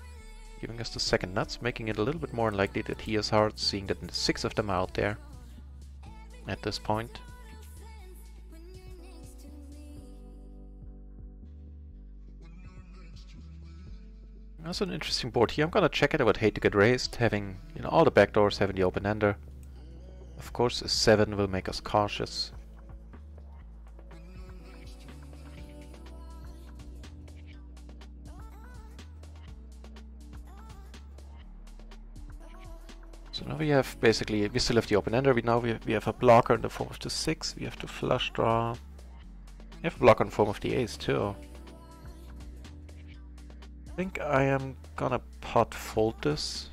giving us the second nuts, making it a little bit more unlikely that he has hearts, seeing that 6 of them are out there at this point. That's an interesting board here. I'm gonna check it. I would hate to get raised, having, you know, all the backdoors, having the open ender. Of course, a 7 will make us cautious. So now we have basically, we still have the open ender. We have a blocker in the form of the 6. We have to flush draw. We have a blocker in the form of the ace too. I think I am gonna pot fold this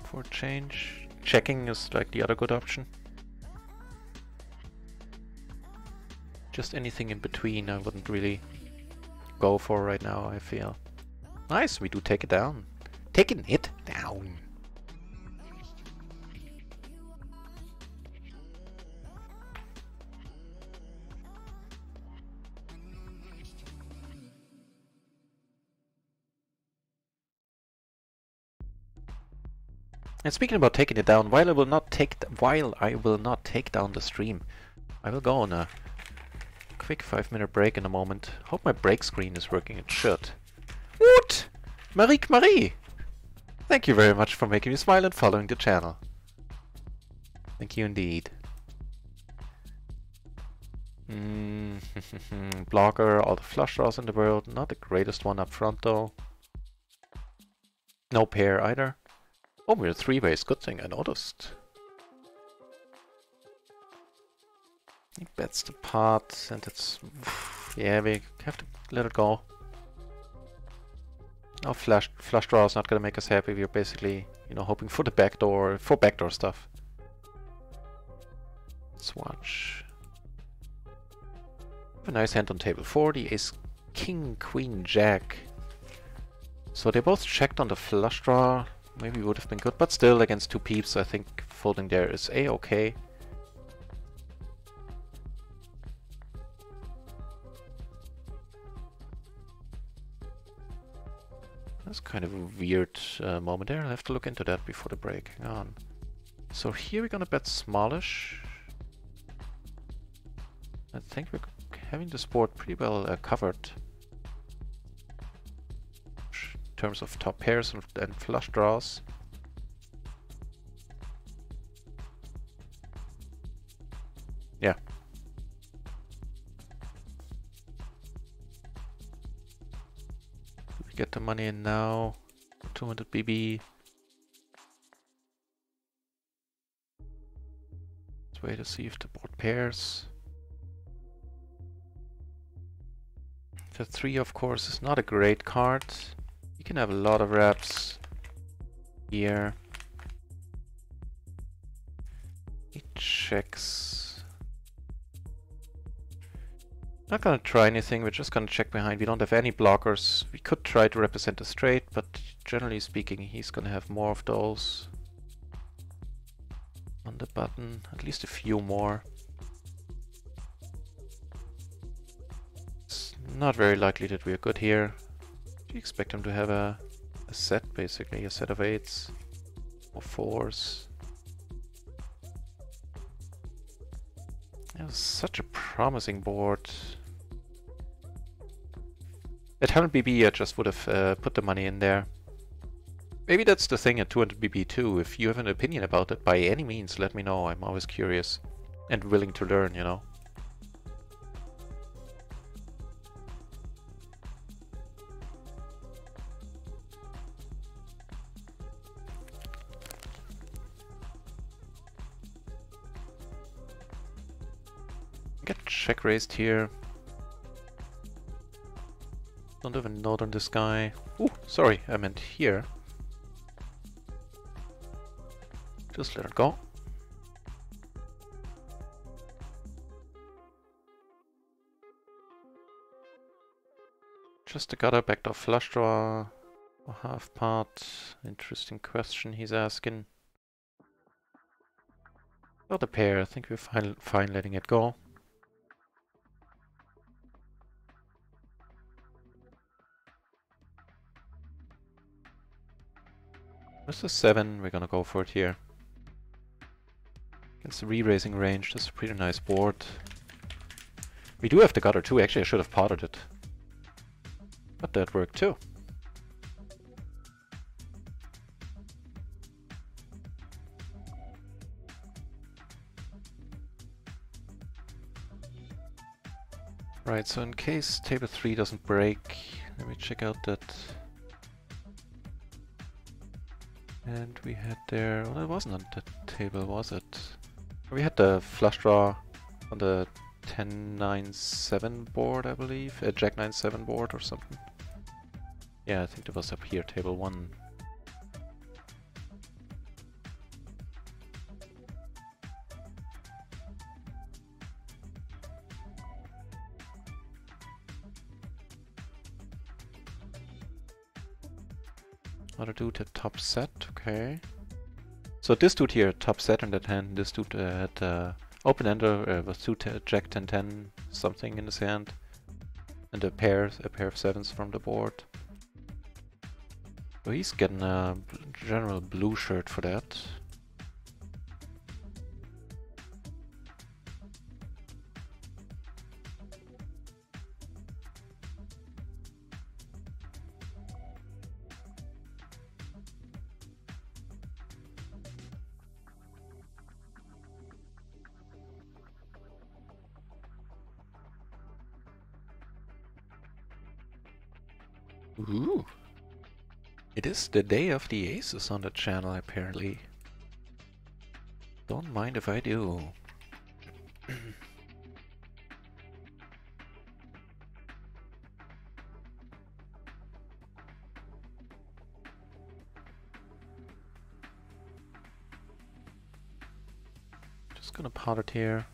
for a change. Checking is like the other good option. Just anything in between I wouldn't really go for right now, I feel. Nice, we do take it down. Taking it down. And speaking about taking it down, while I will not take down the stream, I will go on a quick 5-minute break in a moment. Hope my break screen is working. It should. Woot! Marie! Thank you very much for making me smile and following the channel. Thank you indeed. Blocker, all the flush draws in the world. Not the greatest one up front though. No pair either. Oh, we're 3-ways. Good thing I noticed. He bets the pot, and it's... yeah, we have to let it go. Our flush draw is not gonna make us happy. We're basically, you know, hoping for the backdoor stuff. Let's watch. A nice hand on table 4. The ace, king, queen, jack. So they both checked on the flush draw. Maybe would have been good, but still against 2 peeps, I think folding there is a-okay. That's kind of a weird moment there. I'll have to look into that before the break. Hang on. So here we're gonna bet smallish. I think we're having this board pretty well covered in terms of top pairs and flush draws. Yeah. Do we get the money in now? 200 BB. Let's wait to see if the board pairs. The 3, of course, is not a great card. You can have a lot of reps here. He checks. Not gonna try anything, we're just gonna check behind. We don't have any blockers. We could try to represent a straight, but generally speaking, he's gonna have more of those on the button, at least a few more. It's not very likely that we are good here. Do you expect him to have a set, basically, a set of 8s or 4s? It was such a promising board. At 100 BB I just would have put the money in there. Maybe that's the thing at 200 BB too. If you have an opinion about it, by any means let me know. I'm always curious and willing to learn, you know. Get check raised here. Don't have a note on this guy. Ooh, sorry, I meant here. Just let it go. Just a gutter, backdoor flush draw, or half pot. Interesting question he's asking. Not a pair, I think we're fine letting it go. This is 7, we're gonna go for it here. Against the re-raising range, this is a pretty nice board. We do have the gutter too, actually I should have potted it. But that worked too. Right, so in case table 3 doesn't break, let me check out that. And we had there, well, it wasn't on the table, was it? We had the flush draw on the 10-9-7 board, I believe. A Jack 9-7 board or something. Yeah, I think that was up here, table 1. Other dude had top set, okay. So this dude here top set in that hand, this dude had open-ender with two Jack 10-10 something in his hand. And a pair of 7s from the board. So he's getting a general blue shirt for that. Ooh. It is the day of the aces on the channel, apparently. Don't mind if I do. Just gonna pot it here.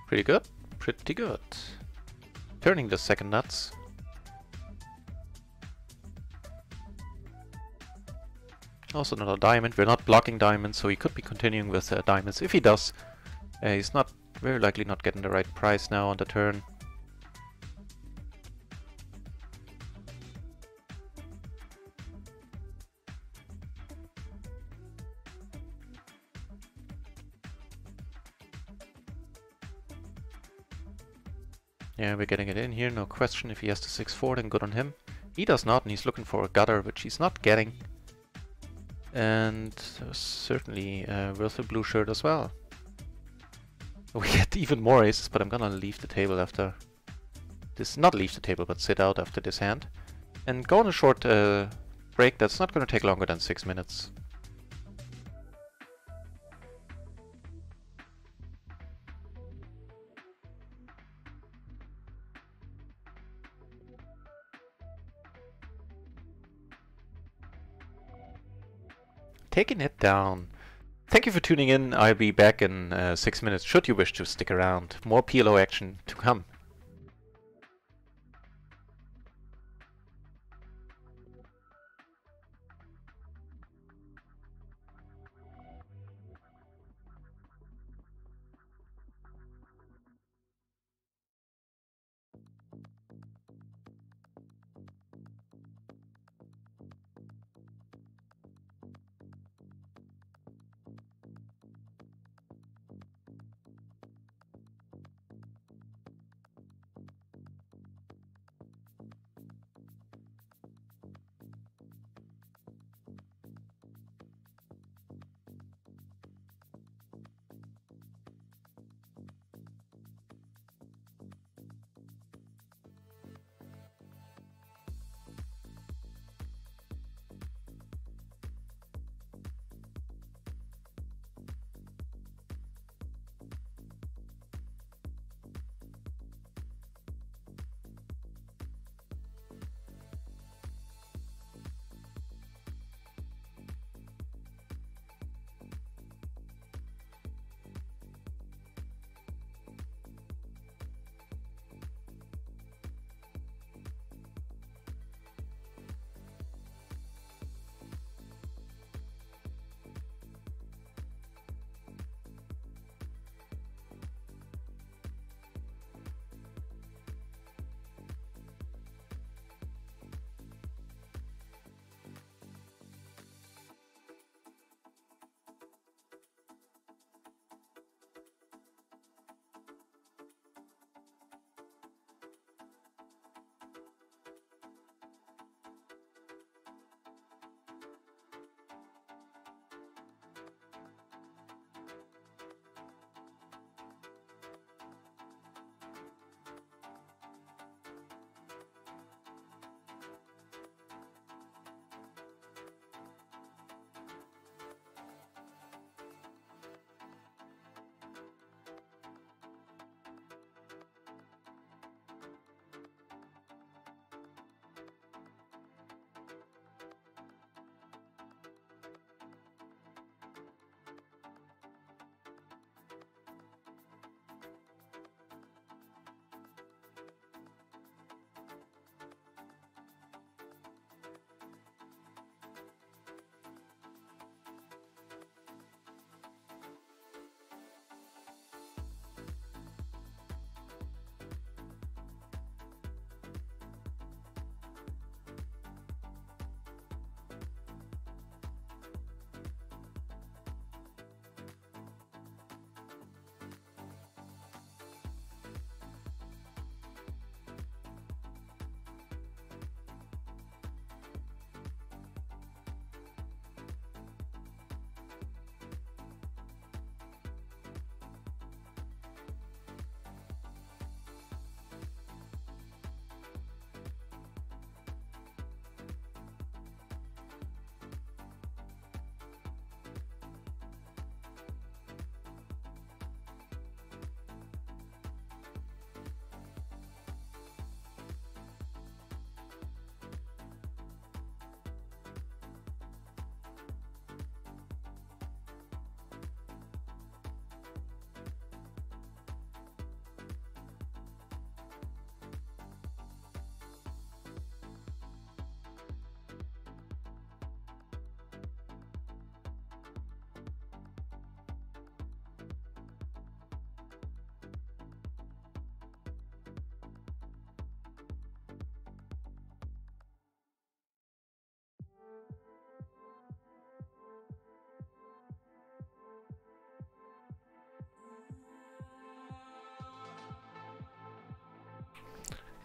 Pretty good, pretty good. Turning the second nuts. Also another diamond. We're not blocking diamonds, so he could be continuing with diamonds. If he does, he's not very likely not getting the right price now on the turn. Yeah, we're getting it in here, no question. If he has the 6-4, then good on him. He does not, and he's looking for a gutter, which he's not getting. And certainly worth a blue shirt as well. We get even more aces, but I'm gonna leave the table after this. Not leave the table, but sit out after this hand. And go on a short break that's not gonna take longer than 6 minutes. Taking it down. Thank you for tuning in. I'll be back in 6 minutes, should you wish to stick around. More PLO action to come.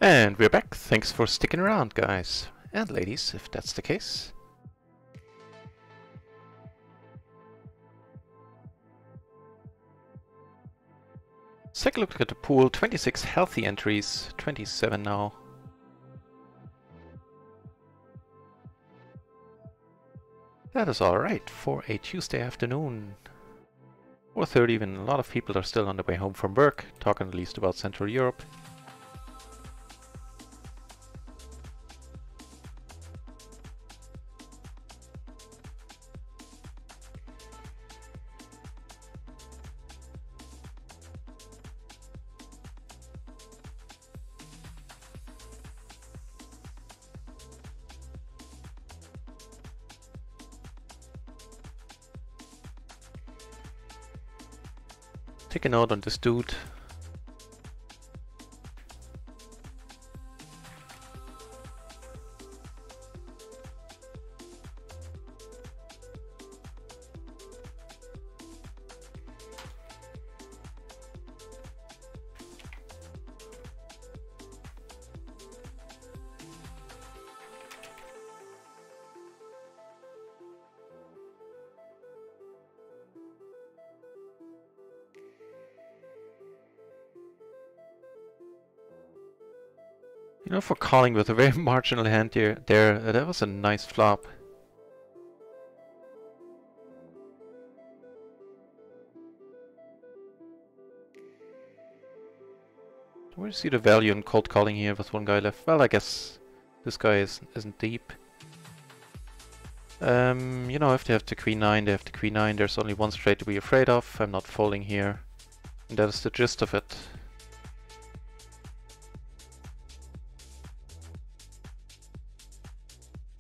And we're back. Thanks for sticking around, guys. And ladies, if that's the case. Let's take a look at the pool. 26 healthy entries, 27 now. That is alright for a Tuesday afternoon. 4:30 even. A lot of people are still on their way home from work, talking at least about Central Europe. Take a note on this dude. You know, for calling with a very marginal hand here, that was a nice flop. Where do you see the value in cold calling here with one guy left? Well, I guess this guy isn't deep. You know, if they have the queen 9, they have the queen 9. There's only one straight to be afraid of. I'm not folding here. And that is the gist of it.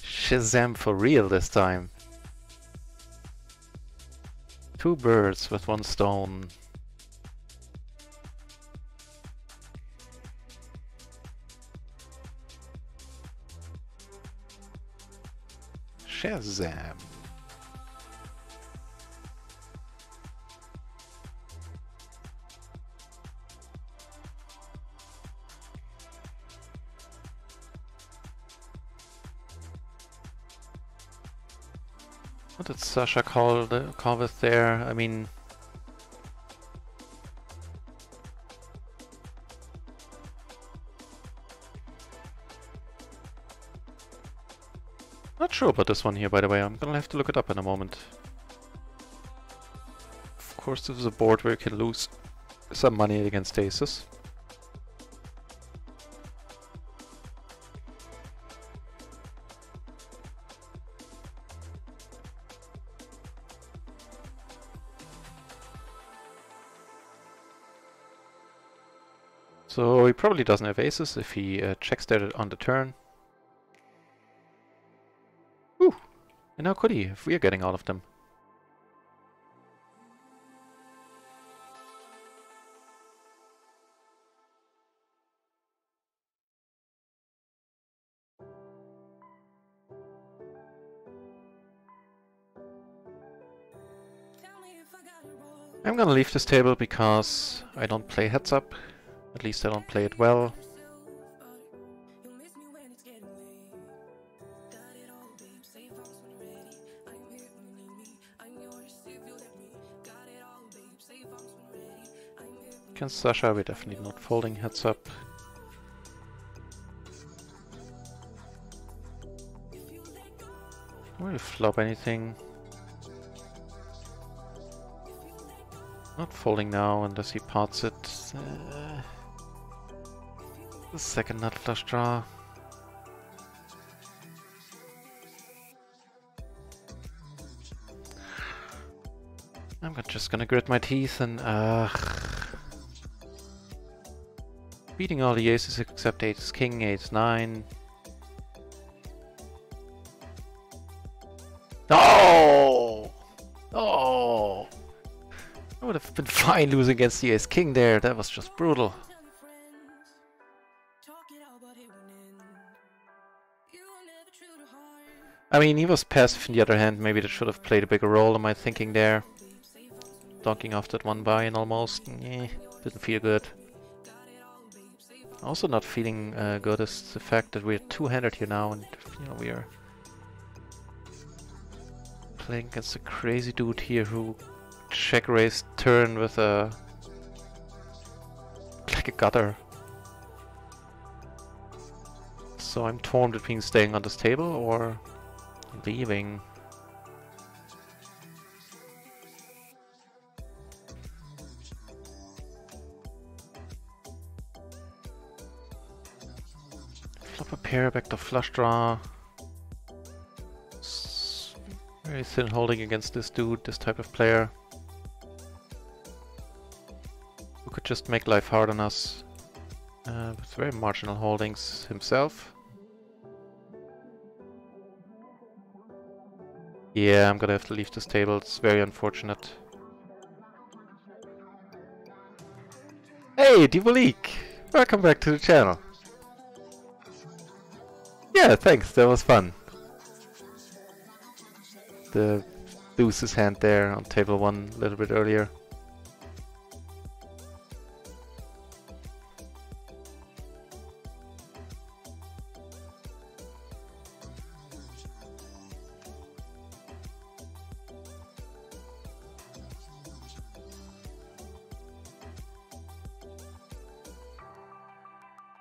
Shazam for real this time. 2 birds with 1 stone. Shazam. What did Sasha call with there? I mean, not sure about this one here, by the way. I'm gonna have to look it up in a moment. Of course, this is a board where you can lose some money against aces. So he probably doesn't have aces if he checks there on the turn. Ooh! And how could he if we are getting all of them? I'm gonna leave this table because I don't play heads up. At least I don't play it well. Against Sasha, we're definitely not folding heads up. Don't really flop anything. Not folding now unless he pots it. The second nut flush draw. I'm just gonna grit my teeth and beating all the aces except ace king, ace 9. Oh! Oh! I would have been fine losing against the ace king there. That was just brutal. I mean, he was passive on the other hand. Maybe that should have played a bigger role in my thinking there. Donking off that one buy-in almost. Didn't feel good. Also not feeling good is the fact that we're two-handed here now, and you know we are playing against a crazy dude here who check raised turn with a like a gutter. So I'm torn between staying on this table or leaving. Flop a pair, back to flush draw. Very thin holding against this dude, this type of player. Who could just make life hard on us. With very marginal holdings himself. Yeah, I'm gonna have to leave this table, it's very unfortunate. Hey, Divolik! Welcome back to the channel. Yeah, thanks, that was fun. The deuce's hand there on table 1 a little bit earlier.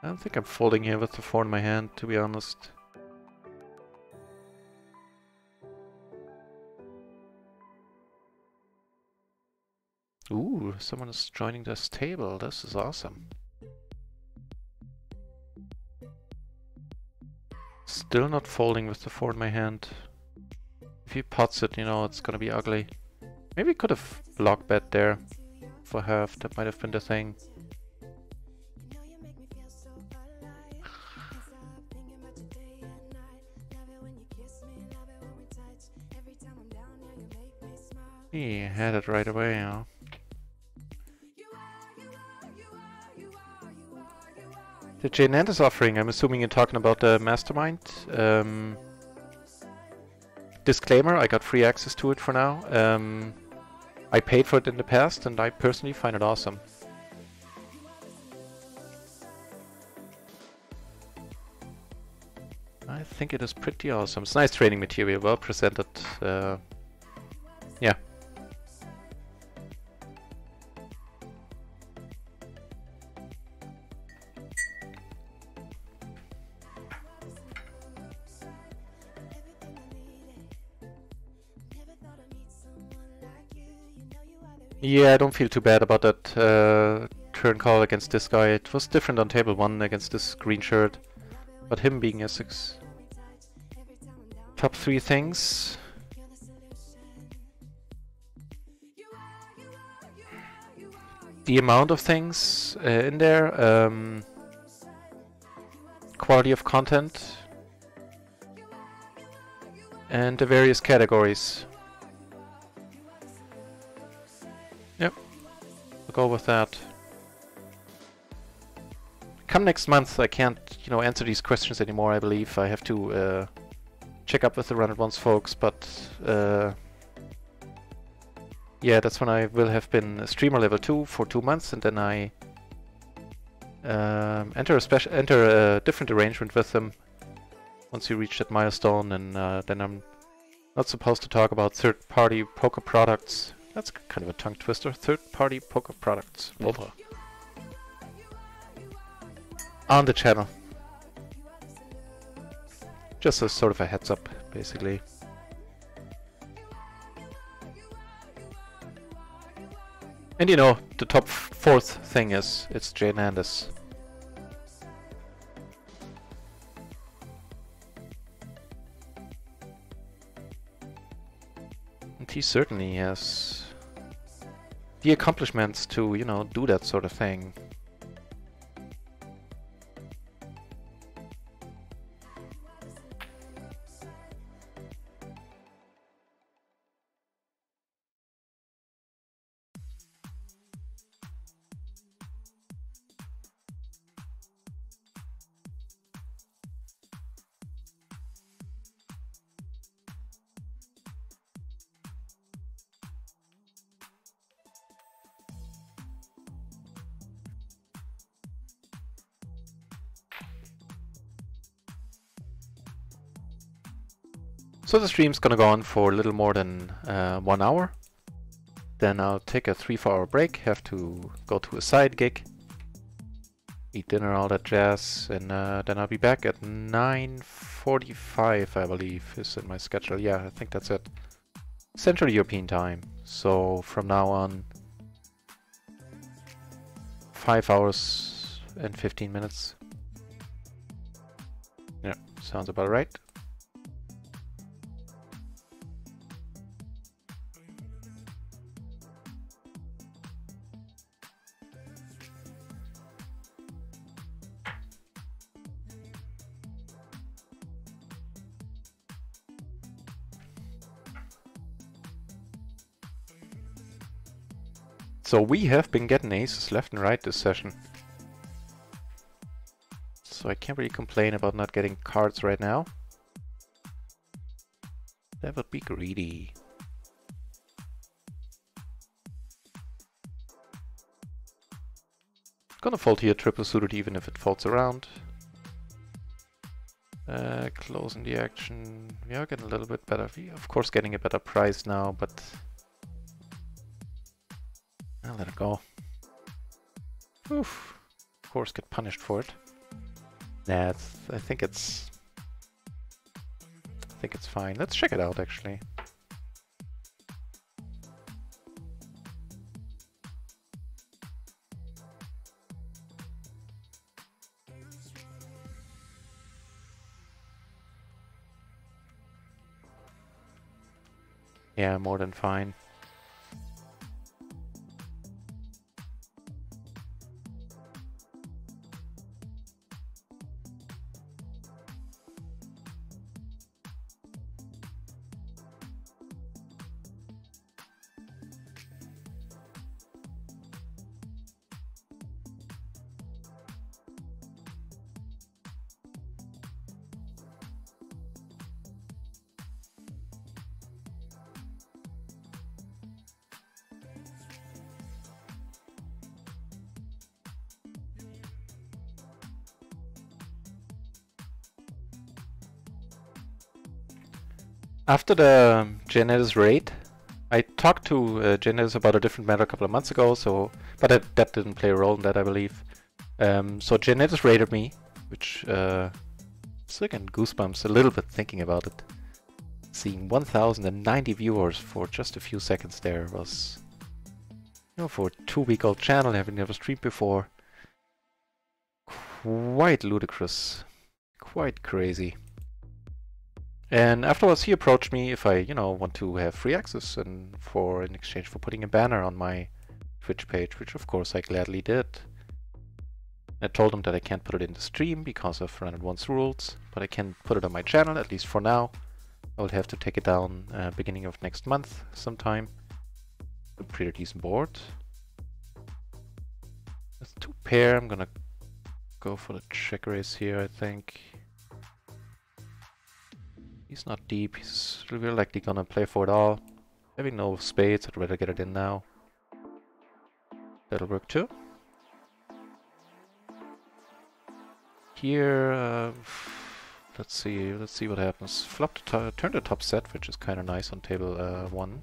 I don't think I'm folding here with the 4 in my hand, to be honest. Ooh, someone is joining this table. This is awesome. Still not folding with the 4 in my hand. If he pots it, you know, it's gonna be ugly. Maybe I could have block bet there for half. That might have been the thing. He had it right away, huh? The Jane Anders offering, I'm assuming you're talking about the Mastermind. Disclaimer, I got free access to it for now. I paid for it in the past and I personally find it awesome. I think it is pretty awesome. It's nice training material, well presented. Yeah. Yeah, I don't feel too bad about that turn call against this guy. It was different on table 1 against this green shirt. But him being a 6. Top 3 things. The amount of things in there. Quality of content. And the various categories. Yep, we'll go with that. Come next month, I can't, you know, answer these questions anymore. I believe I have to check up with the Run It Once folks, but yeah, that's when I will have been a streamer level 2 for 2 months, and then I enter a different arrangement with them once you reach that milestone, and then I'm not supposed to talk about third-party poker products. That's kind of a tongue twister. Third-party poker products. Over. On the channel. Just as sort of a heads up, basically. And you know, the top 4th thing is, it's Jane Anders. And he certainly has the accomplishments to, you know, do that sort of thing. So the stream's gonna go on for a little more than 1 hour. Then I'll take a 3-4 hour break, have to go to a side gig, eat dinner, all that jazz, and then I'll be back at 9:45, I believe, is in my schedule. Yeah, I think that's it. Central European time. So from now on, 5 hours and 15 minutes. Yeah, sounds about right. So we have been getting aces left and right this session. So I can't really complain about not getting cards right now. That would be greedy. Gonna fold here triple suited even if it folds around. Closing the action. We are getting a little bit better. We are of course getting a better price now, but I'll let it go. Oof. Of course get punished for it. Nah, I think it's fine. Let's check it out actually. Yeah, more than fine. After the Janet's raid, I talked to Janet about a different matter a couple of months ago, but that didn't play a role in that, I believe. So Janet raided me, which still getting goosebumps a little bit thinking about it. Seeing 1,090 viewers for just a few seconds there was, you know, for a 2-week-old channel having never streamed before, quite ludicrous, quite crazy. And afterwards he approached me if I, you know, want to have free access and in exchange for putting a banner on my Twitch page, which of course I gladly did. I told him that I can't put it in the stream because of Run It Once rules, but I can put it on my channel, at least for now. I will have to take it down beginning of next month sometime. A pretty decent board. That's 2 pair, I'm gonna go for the check raise here, I think. He's not deep, he's really likely gonna play for it all. Having no spades, I'd rather get it in now. That'll work too. Here, let's see what happens. Flop turn the top set, which is kind of nice on table 1.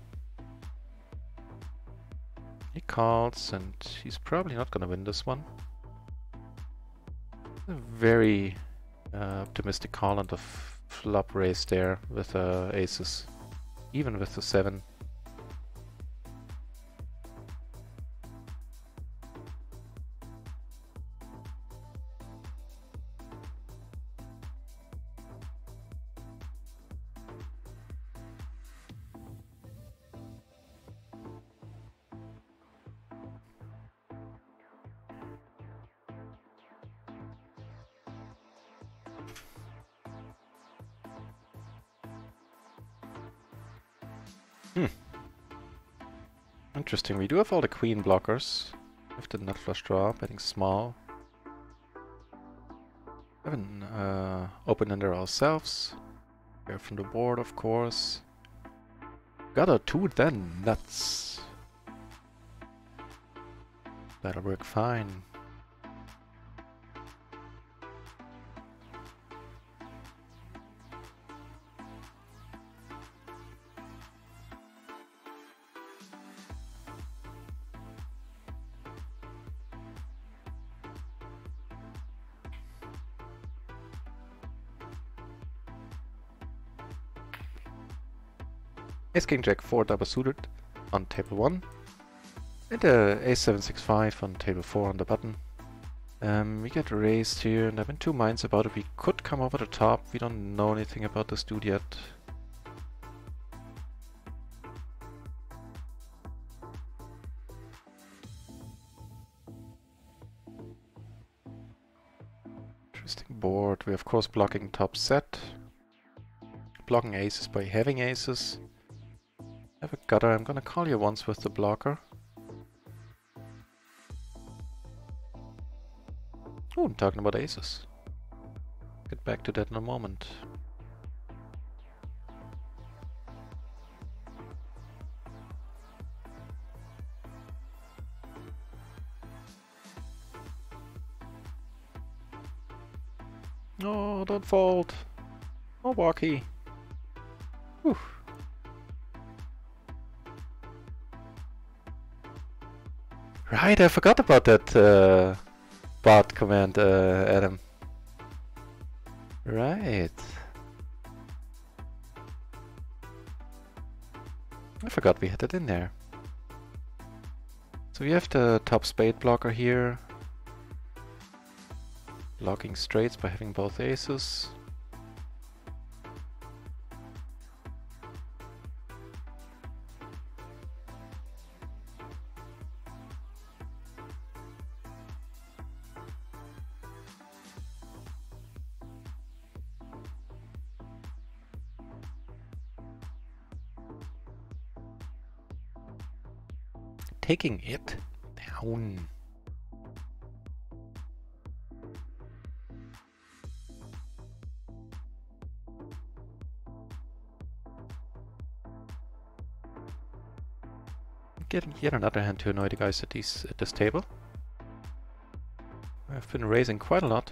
He calls, and he's probably not gonna win this one. A very optimistic call on the flop raise there with aces, even with the 7. Interesting, we do have all the queen blockers. With the nut flush draw, betting small. Haven't opened under ourselves. We're from the board, of course. Got a 2 then, nuts. That'll work fine. Ace King Jack 4 double suited on table 1. And Ace 7 6 5 on table 4 on the button. We get raised here, and I'm in two minds about it. We could come over the top. We don't know anything about this dude yet. Interesting board. We're of course blocking top set. Blocking aces by having aces. Have a gutter. I'm gonna call you once with the blocker. Oh, I'm talking about aces. Get back to that in a moment. No, don't fold. Oh, walkie. Whew. Right, I forgot about that bot command, Adam. Right. I forgot we had it in there. So we have the top spade blocker here. Blocking straights by having both aces. Taking it down. Getting yet another hand to annoy the guys at this table. I've been raising quite a lot.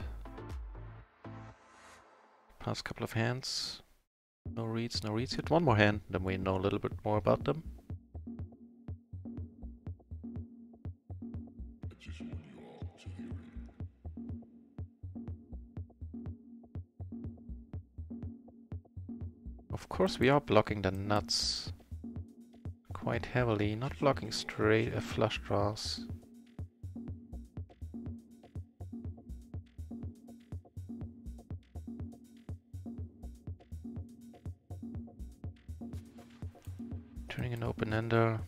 Past couple of hands. No reads, no reads yet. One more hand, then we know a little bit more about them. Of course we are blocking the nuts quite heavily, not blocking straight flush draws. Turning an open-ender.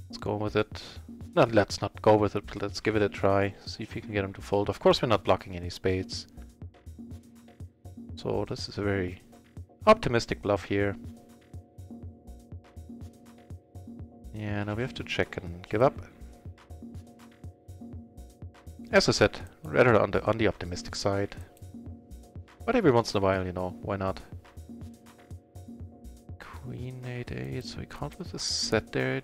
Let's go with it. No, let's not go with it, but let's give it a try. See if we can get him to fold. Of course we're not blocking any spades. So this is a very optimistic bluff here. Yeah, now we have to check and give up. As I said, rather on the optimistic side. But every once in a while, you know, why not? Queen 8-8, so he called with a set there,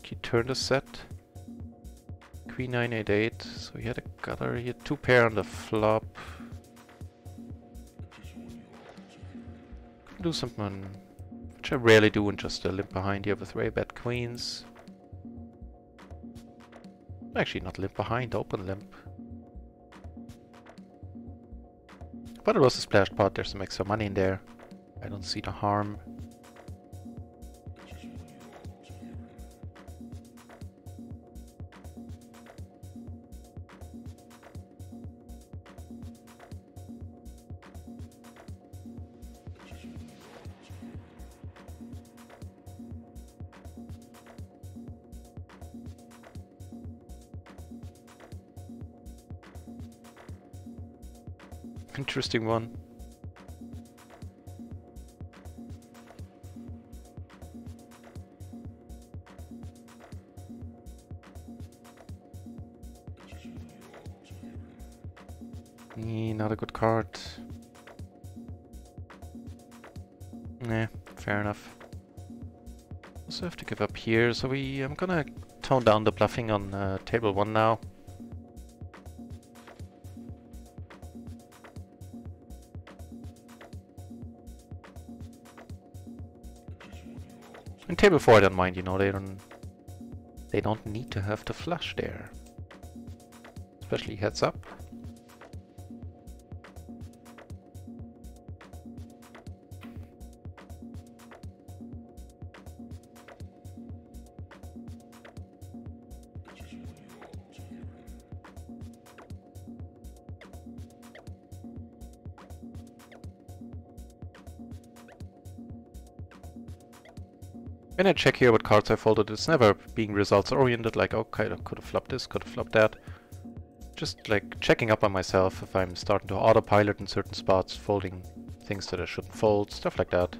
he turned a set. Queen 9-8-8, so he had a gutter, he had two pair on the flop. Could do something, which I rarely do, and just limp behind here with very bad queens. Actually not limp behind, open limp. But it was a splash pot, there's some extra money in there. I don't see the harm. Interesting one. Not a good card. Nah, fair enough. Also have to give up here, so I'm gonna tone down the bluffing on table 1 now. In table 4 I don't mind, you know, they don't need to have the flush there. Especially heads up. When I check here what cards I folded, it's never being results oriented, like okay, I could have flopped this, could have flopped that. Just like checking up on myself if I'm starting to autopilot in certain spots, folding things that I shouldn't fold, stuff like that.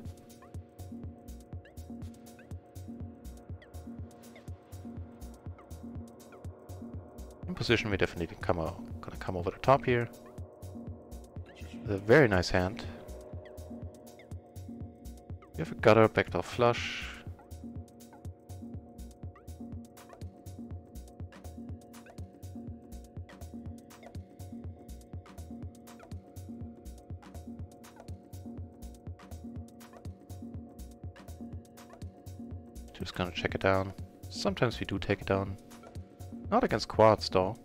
In position, we definitely gonna come over the top here. With a very nice hand. We have a gutter, backdoor flush. Just gonna check it down. Sometimes we do take it down. Not against quads though.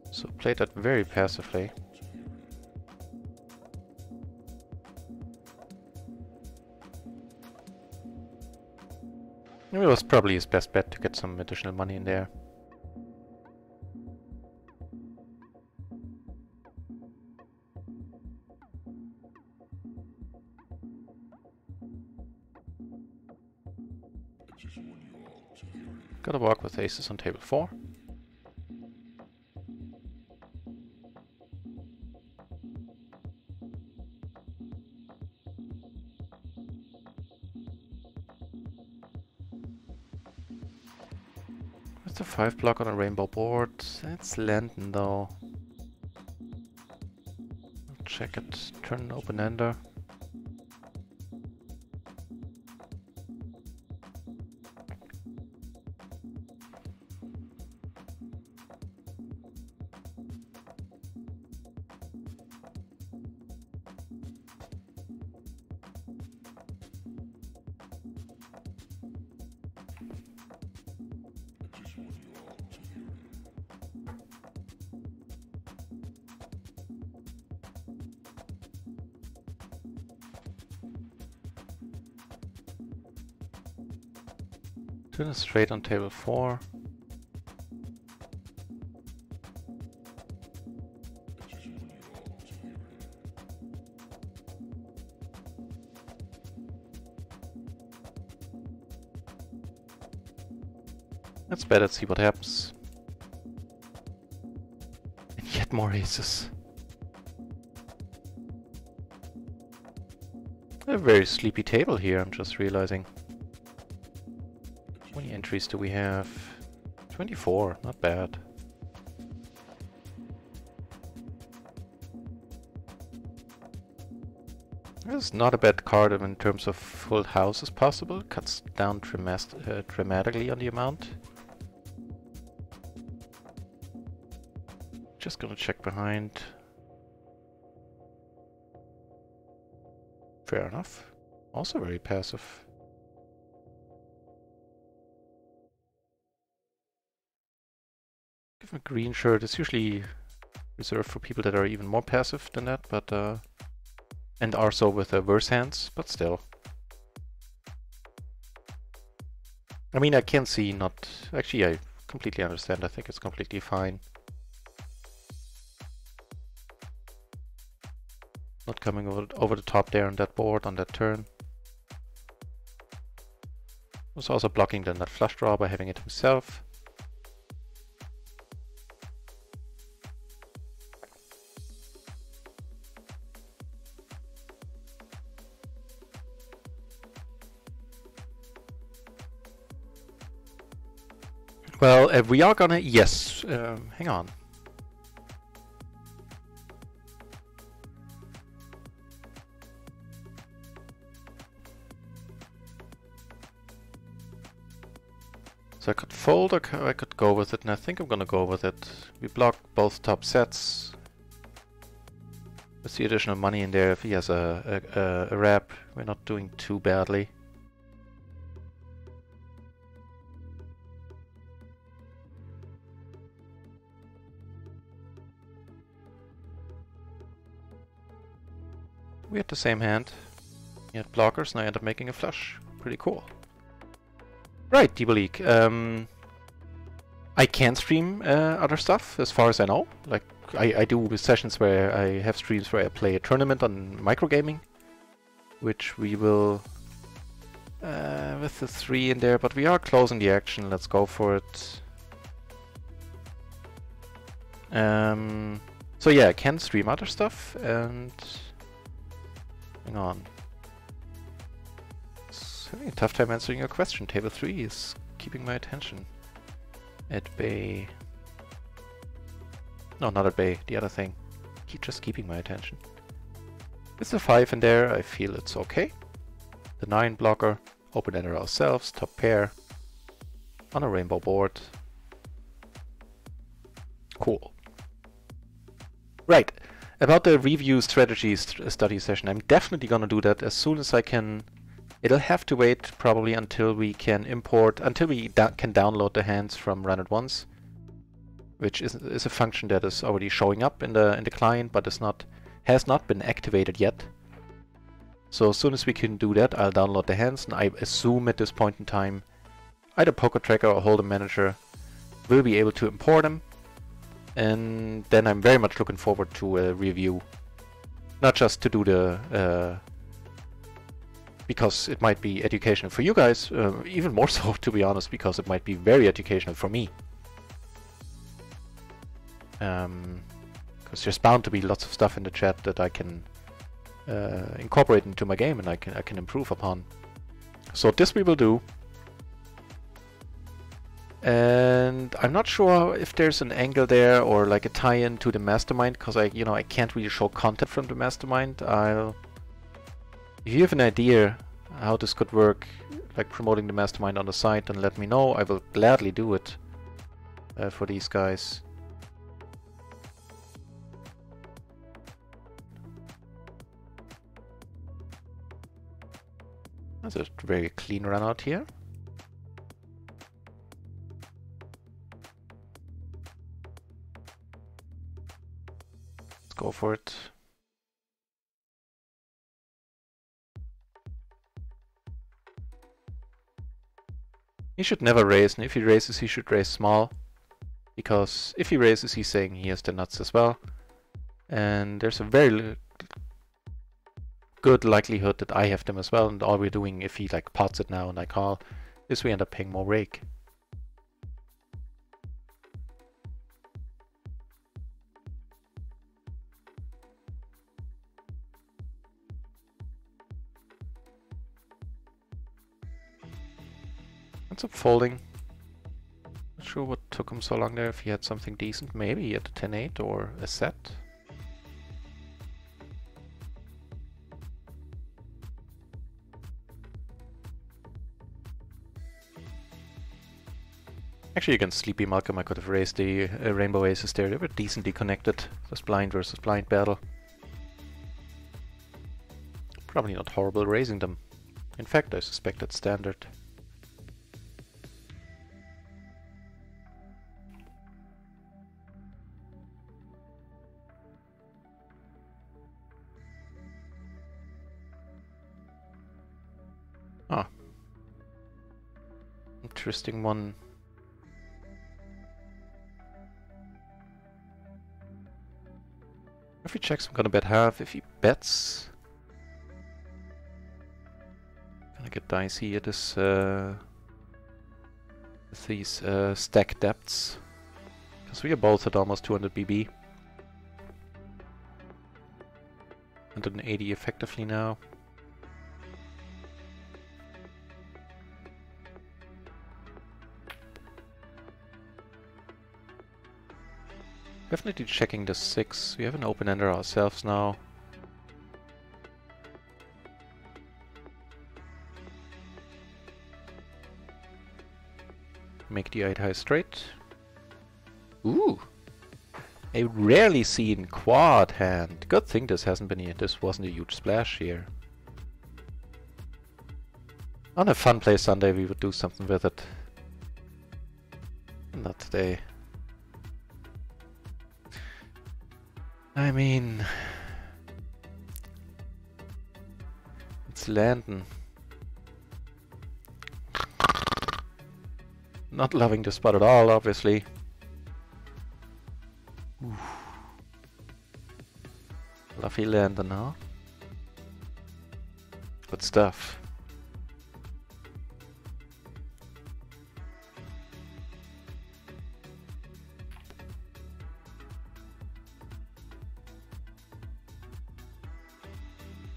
So played that very passively. It was probably his best bet to get some additional money in there. Gotta walk with aces on table 4. With the 5 block on a rainbow board, it's landing though. I'll check it, turn an open-ender. Turn it straight on table 4. Let's bet and see what happens. And yet more aces. A very sleepy table here, I'm just realizing. How many entries do we have? 24, not bad. This is not a bad card in terms of full houses possible. Cuts down dramatically on the amount. Just gonna check behind. Fair enough. Also very passive. Give him a green shirt. It's usually reserved for people that are even more passive than that, but and are so with worse hands, but still. I mean, I can see not... Actually, I completely understand. I think it's completely fine. Not coming over the top there on that board, on that turn. Was also blocking then that flush draw by having it himself. Well, we are gonna... Yes, hang on. So I could fold or I could go with it, and I think I'm gonna go with it. We block both top sets. With the additional money in there, if he has a wrap, we're not doing too badly. We had the same hand. He had blockers, and I ended up making a flush. Pretty cool. Right, Deeble League. I can stream other stuff, as far as I know. Like, I do sessions where I have streams where I play a tournament on microgaming. which we will with the 3 in there, but we are closing the action. Let's go for it. So yeah, I can stream other stuff, and hang on. It's having a tough time answering your question. Table 3 is keeping my attention. At bay. No, not at bay, the other thing. Just keeping my attention. With the 5 in there, I feel it's okay. The 9 blocker, open-ender ourselves, top pair. On a rainbow board. Cool. Right, about the review strategy study session, I'm definitely gonna do that as soon as I can. It'll have to wait probably until we can import, until we can download the hands from Run It Once, which is a function that is already showing up in the client, but has not been activated yet. So as soon as we can do that, I'll download the hands, and I assume at this point in time, either Poker Tracker or Hold'em Manager will be able to import them. And then I'm very much looking forward to a review. Not just to do the... because it might be educational for you guys, even more so, to be honest, because it might be very educational for me. Because there's bound to be lots of stuff in the chat that I can incorporate into my game and I can improve upon. So this we will do. And I'm not sure if there's an angle there or like a tie-in to the mastermind, because I can't really show content from the mastermind. If you have an idea how this could work, like promoting the mastermind on the site, then let me know. I will gladly do it for these guys. That's a very clean run out here. Go for it. He should never raise, and if he raises, he should raise small. Because if he raises, he's saying he has the nuts as well. And there's a very good likelihood that I have them as well, and all we're doing, if he like pots it now and I call, is we end up paying more rake. Ends up folding. Not sure what took him so long there. If he had something decent, maybe at a 10-8 or a set. Actually, against Sleepy Malcolm, I could have raised the rainbow aces there. They were decently connected. This blind versus blind battle. Probably not horrible raising them. In fact, I suspect that's standard. Ah. Interesting one. If he checks, I'm gonna bet half. If he bets, gonna get dicey at this with these stack depths, because we are both at almost 200 BB, 180 effectively now. Definitely checking the 6. We have an open-ender ourselves now. Make the 8 high straight. Ooh! A rarely seen quad hand. Good thing this hasn't been here. This wasn't a huge splash here. On a fun play Sunday we would do something with it. Not today. I mean, it's landing. Not loving the spot at all, obviously. Oof. Fluffy landing, huh? with stuff.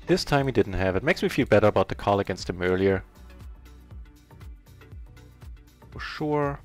This time he didn't have it. Makes me feel better about the call against him earlier. For sure.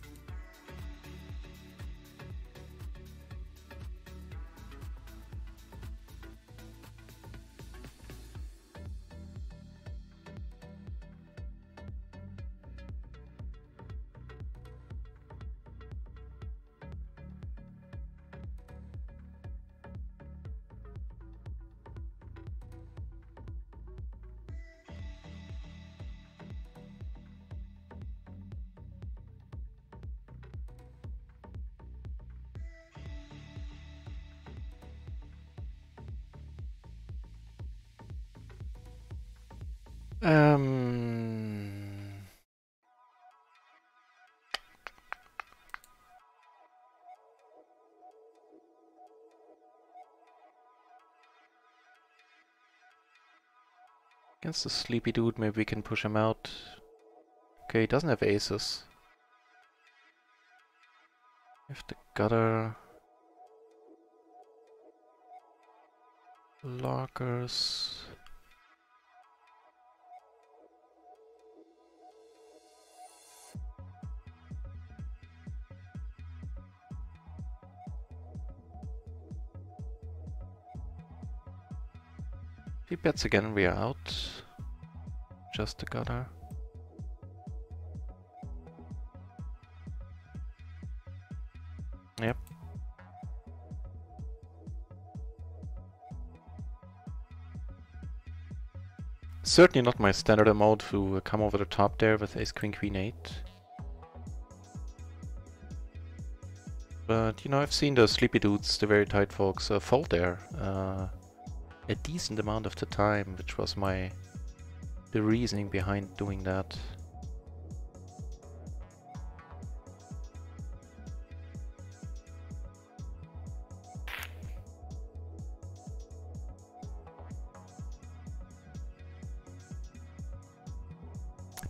Against the sleepy dude, maybe we can push him out. Okay, he doesn't have aces. We have the gutter. Lockers. If he bets again, we are out. Just the gutter. Yep. Certainly not my standard mode to come over the top there with ace queen queen 8. But you know, I've seen the sleepy dudes, the very tight folks, fold there a decent amount of the time, which was the reasoning behind doing that.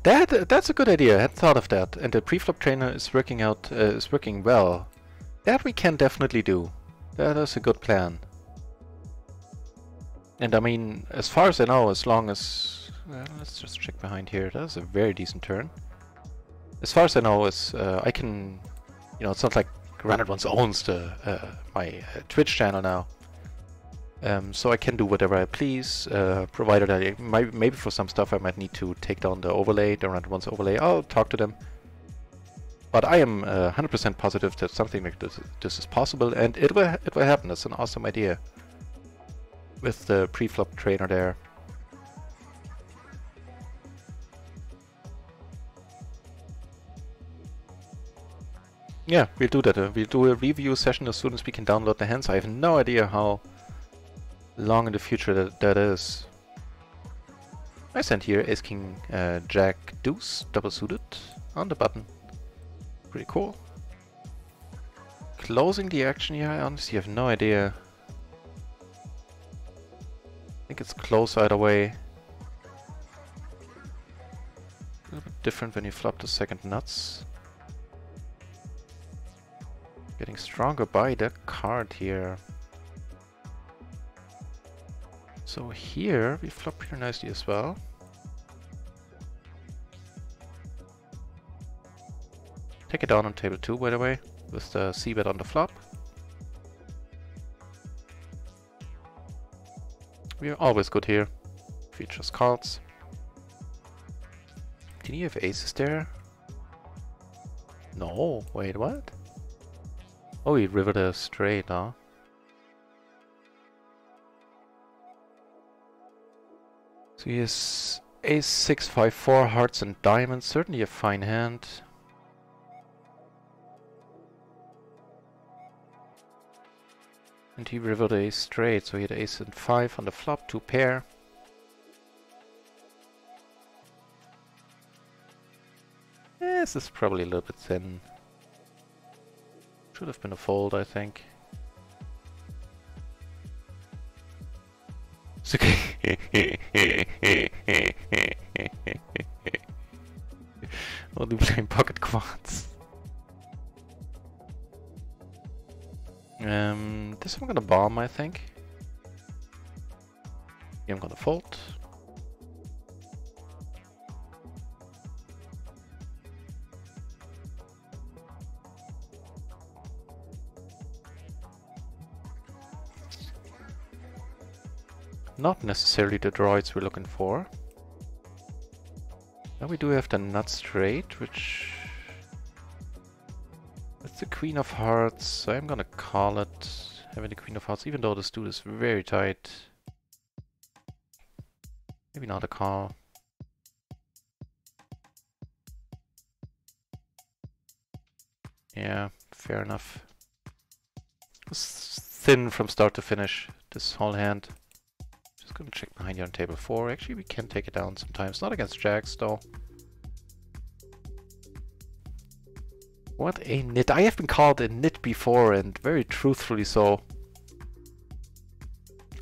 That's a good idea. I hadn't thought of that, and the preflop trainer is working well. That we can definitely do. That is a good plan. And I mean, as far as I know, as long as let's just check behind here. That is a very decent turn. As far as I know, I can, you know, it's not like Run It Once owns the my Twitch channel now. So I can do whatever I please, provided maybe for some stuff I might need to take down the overlay, the Run It Once overlay. I'll talk to them. But I am 100% positive that something like this is possible, and it will happen. It's an awesome idea with the preflop trainer there. Yeah, we'll do that. We'll do a review session as soon as we can download the hands. I have no idea how long in the future that is. I sent here ace king jack deuce double suited on the button. Pretty cool. Closing the action here, I honestly have no idea. I think it's close either way. A little bit different when you flop the second nuts. Getting stronger by the card here. So here we flop here nicely as well. Take it down on table 2, by the way, with the c-bet on the flop. We are always good here. Features cards. Did he have aces there? No, wait, what? Oh, he rivered a straight, huh? So he has ace 6, 5, 4, hearts and diamonds. Certainly a fine hand. And he rivered a straight, so he had ace and 5 on the flop, 2 pair. This is probably a little bit thin. Should have been a fold, I think. It's okay. We'll do playing pocket quads. This I'm gonna bomb, I think. I'm gonna fold. Not necessarily the droids we're looking for. Now we do have the nut straight, which... That's the Queen of Hearts, so I'm gonna call it having the Queen of Hearts, even though this dude is very tight. Maybe not a call. Yeah, fair enough. It was thin from start to finish, this whole hand. Just gonna check behind you on table 4. Actually, we can take it down sometimes. Not against jacks, though. What a nit. I have been called a nit before, and very truthfully so.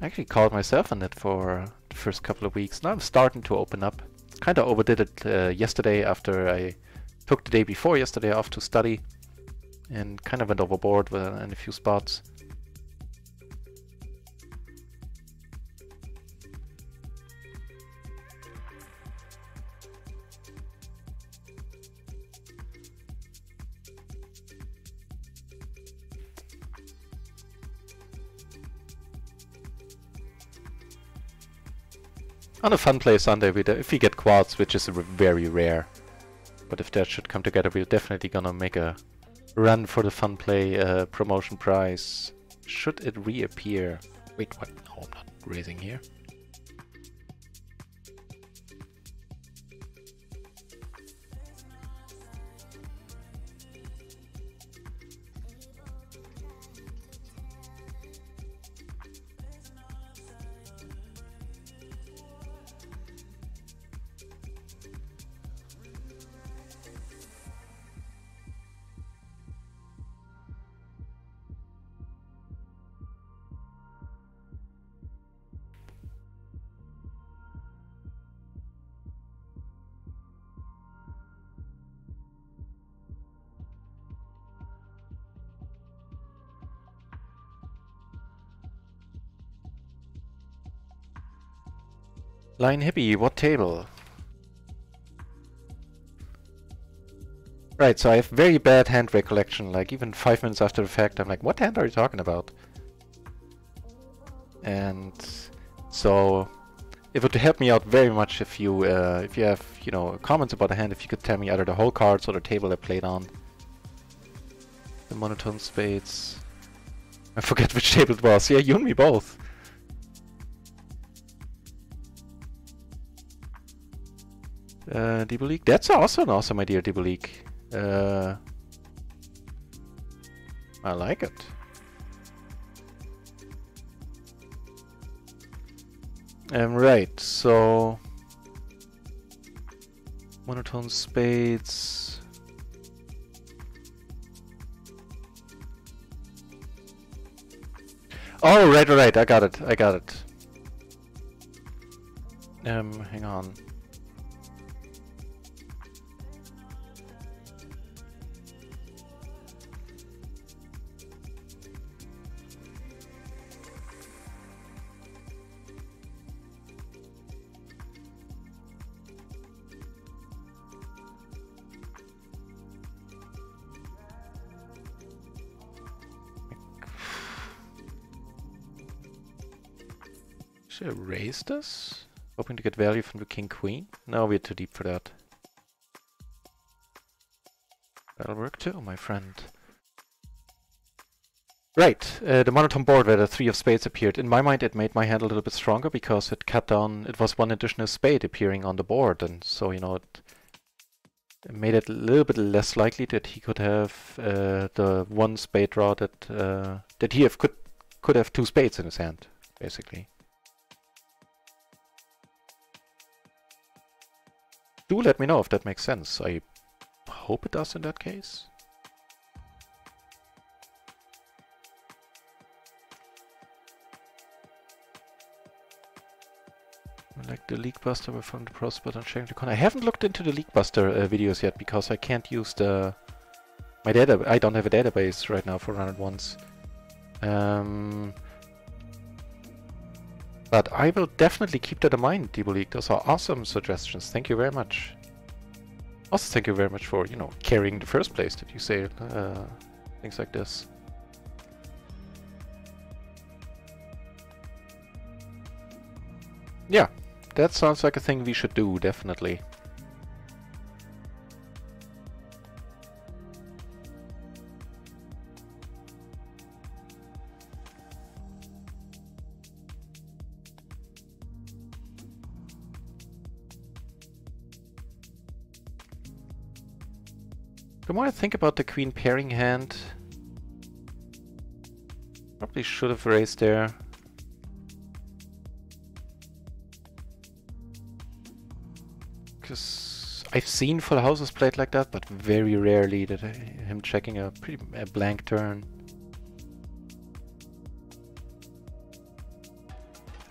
I actually called myself a nit for the first couple of weeks. Now I'm starting to open up. Kinda overdid it yesterday after I took the day before yesterday off to study. And kind of went overboard in a few spots. On a fun play Sunday, if we get quads, which is very rare. But if that should come together, we're definitely gonna make a run for the fun play promotion prize. Should it reappear? Wait, what? No, I'm not raising here. Line Hippie, what table? Right, so I have very bad hand recollection, like even 5 minutes after the fact I'm like, what hand are you talking about? And so it would help me out very much if you have, you know, comments about a hand, if you could tell me either the whole cards or the table I played on. The monotone spades. I forget which table it was. Yeah, you and me both. Debo League. That's also an awesome idea, Debo League. I like it. Right, so monotone spades. Oh, right, I got it. Hang on. Should I raise this? Hoping to get value from the king-queen? No, we're too deep for that. That'll work too, my friend. Right, the monotone board where the 3 of spades appeared. In my mind it made my hand a little bit stronger because it cut down, it was one additional spade appearing on the board, and so, you know, it made it a little bit less likely that he could have the one spade draw that he could have 2 spades in his hand, basically. Do let me know if that makes sense. I hope it does in that case. Like the Leak Buster from the process, but I'm checking the con. I haven't looked into the Leak Buster videos yet because I can't use the my data. I don't have a database right now for Run It Once. But I will definitely keep that in mind, Debo Leak. Those are awesome suggestions. Thank you very much. Also, thank you very much for, you know, carrying the first place that you say things like this. Yeah, that sounds like a thing we should do, definitely. The more I think about the queen pairing hand, probably should have raised there. Because I've seen full houses played like that, but very rarely did him checking a blank turn.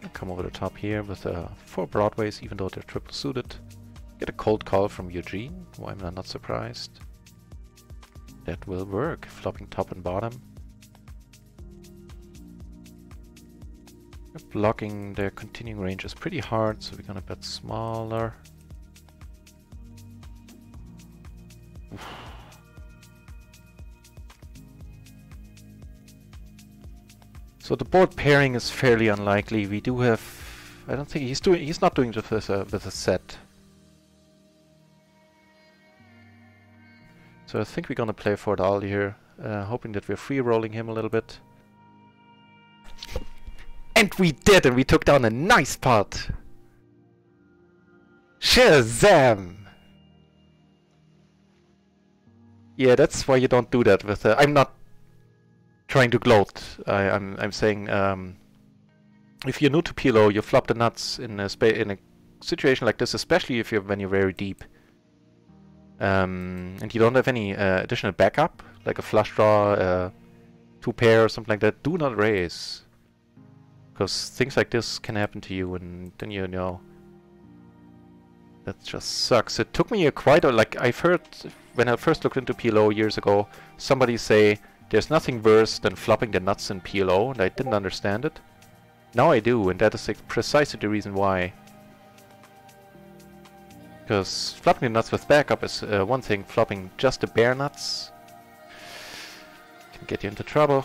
I'll come over the top here with 4 broadways, even though they're triple suited. Get a cold call from Eugene, why am I not surprised? That will work, flopping top and bottom. Blocking their continuing range is pretty hard, so we're gonna bet smaller. Oof. So the board pairing is fairly unlikely. We do have, I don't think he's not doing this with a set. So I think we're gonna play for the all here, hoping that we're free rolling him a little bit. And we did, and we took down a nice pot. Shazam! Yeah, that's why you don't do that with. I'm not trying to gloat. I'm saying if you're new to PLO, you flop the nuts in a situation like this, especially if when you're very deep. And you don't have any additional backup, like a flush draw, 2 pair or something like that, do not raise. Because things like this can happen to you, and then you know. That just sucks. It took me like, I've heard, when I first looked into PLO years ago, somebody say, there's nothing worse than flopping the nuts in PLO, and I didn't understand it. Now I do, and that is precisely the reason why. Because flopping the nuts with backup is one thing, flopping just the bare nuts can get you into trouble.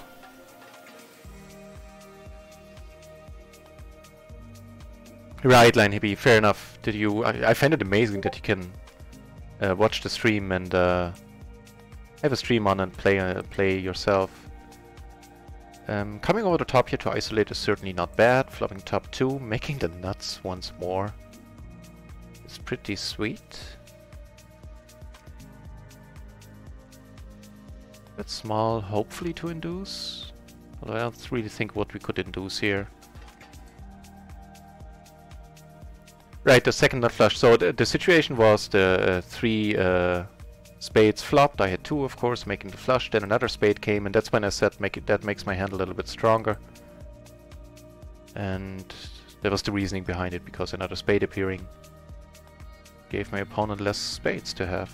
Right, Line Hippie, fair enough. Did you? I find it amazing that you can watch the stream and have a stream on and play yourself. Coming over the top here to isolate is certainly not bad. Flopping top 2, making the nuts once more. It's pretty sweet. That's small, hopefully to induce. Although I don't really think what we could induce here. Right, the second nut flush. So the situation was the 3 spades flopped. I had 2, of course, making the flush. Then another spade came, and that's when I said that makes my hand a little bit stronger. And that was the reasoning behind it, because another spade appearing gave my opponent less spades to have.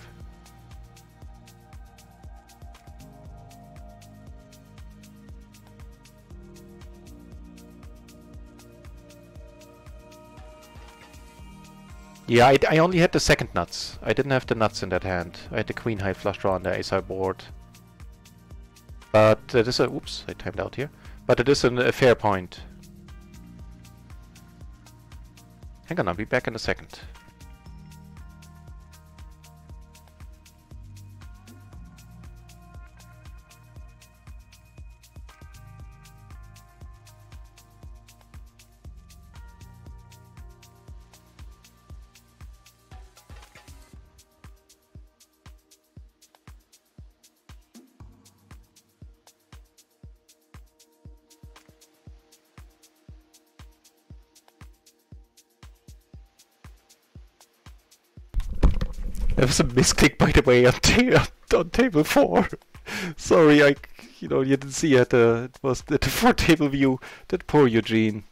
Yeah, I only had the second nuts. I didn't have the nuts in that hand. I had the queen high flush draw on the ace high board. But it is a... Oops, I timed out here. But it is a fair point. Hang on, I'll be back in a second. There was a misclick, by the way, on table 4. Sorry, you didn't see it. It was the 4 table view. That poor Eugene.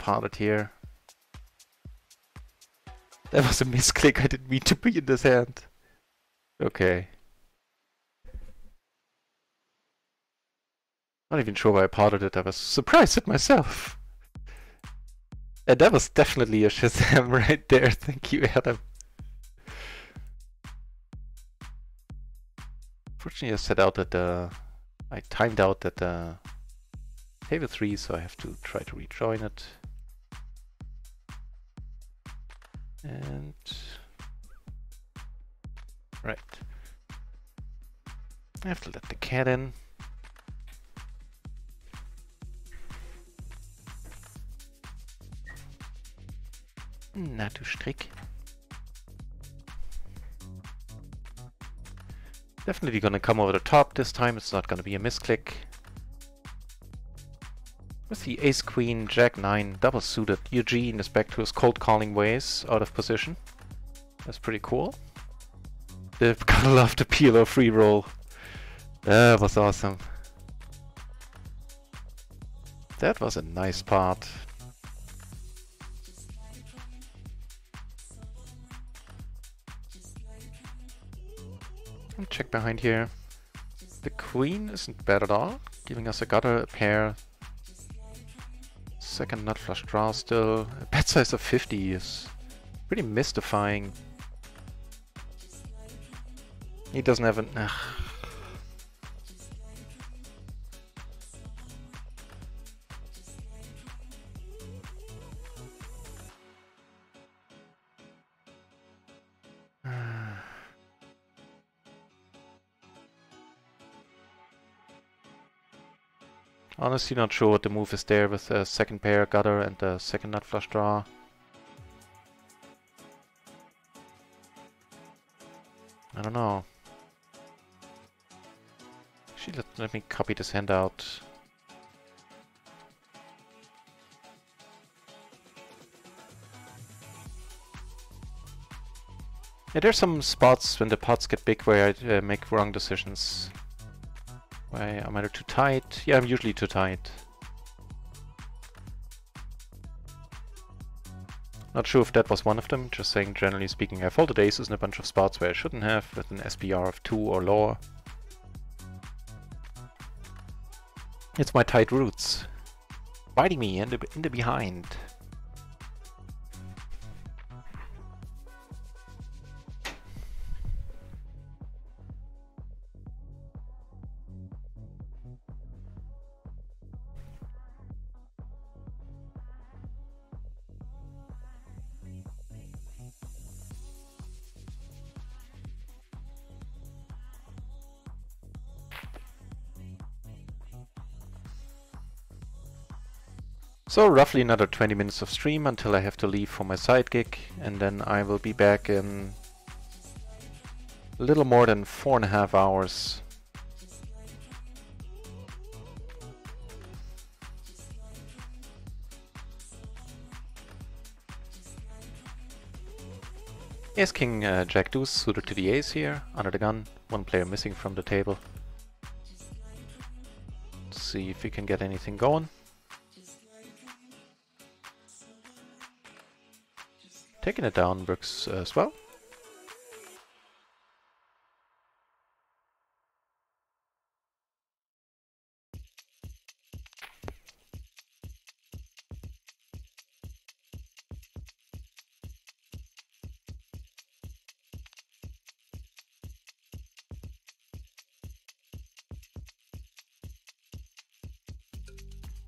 potted here. That was a misclick, I didn't mean to be in this hand. Okay. Not even sure why I potted it, I was surprised at myself. And that was definitely a Shazam right there, thank you Adam. Fortunately I set out at I timed out at table 3, so I have to try to rejoin it. And... right. I have to let the cat in. Na du Strick. Definitely gonna come over the top this time, it's not gonna be a misclick. With the ace queen, jack 9, double suited, Eugene is back to his cold calling ways, out of position. That's pretty cool. They've gotta love the PLO free roll. That was awesome. That was a nice part. Check behind here. The queen isn't bad at all, giving us a gutter, a pair. Second nut flush draw still. A bet size of 50 is pretty mystifying. He doesn't have an... Honestly not sure what the move is there with the second pair gutter and the second nut flush draw. I don't know. Actually, let me copy this handout. Yeah, there's some spots when the pots get big where I make wrong decisions. I'm either too tight. Yeah, I'm usually too tight. Not sure if that was one of them, just saying generally speaking I folded aces in a bunch of spots where I shouldn't have, with an SPR of 2 or lower. It's my tight roots. Biting me in the behind. So roughly another 20 minutes of stream until I have to leave for my side gig, and then I will be back in a little more than 4.5 hours. Ace King Jack Deuce suited to the ace here, under the gun, one player missing from the table. Let's see if we can get anything going. Taking it down works as well.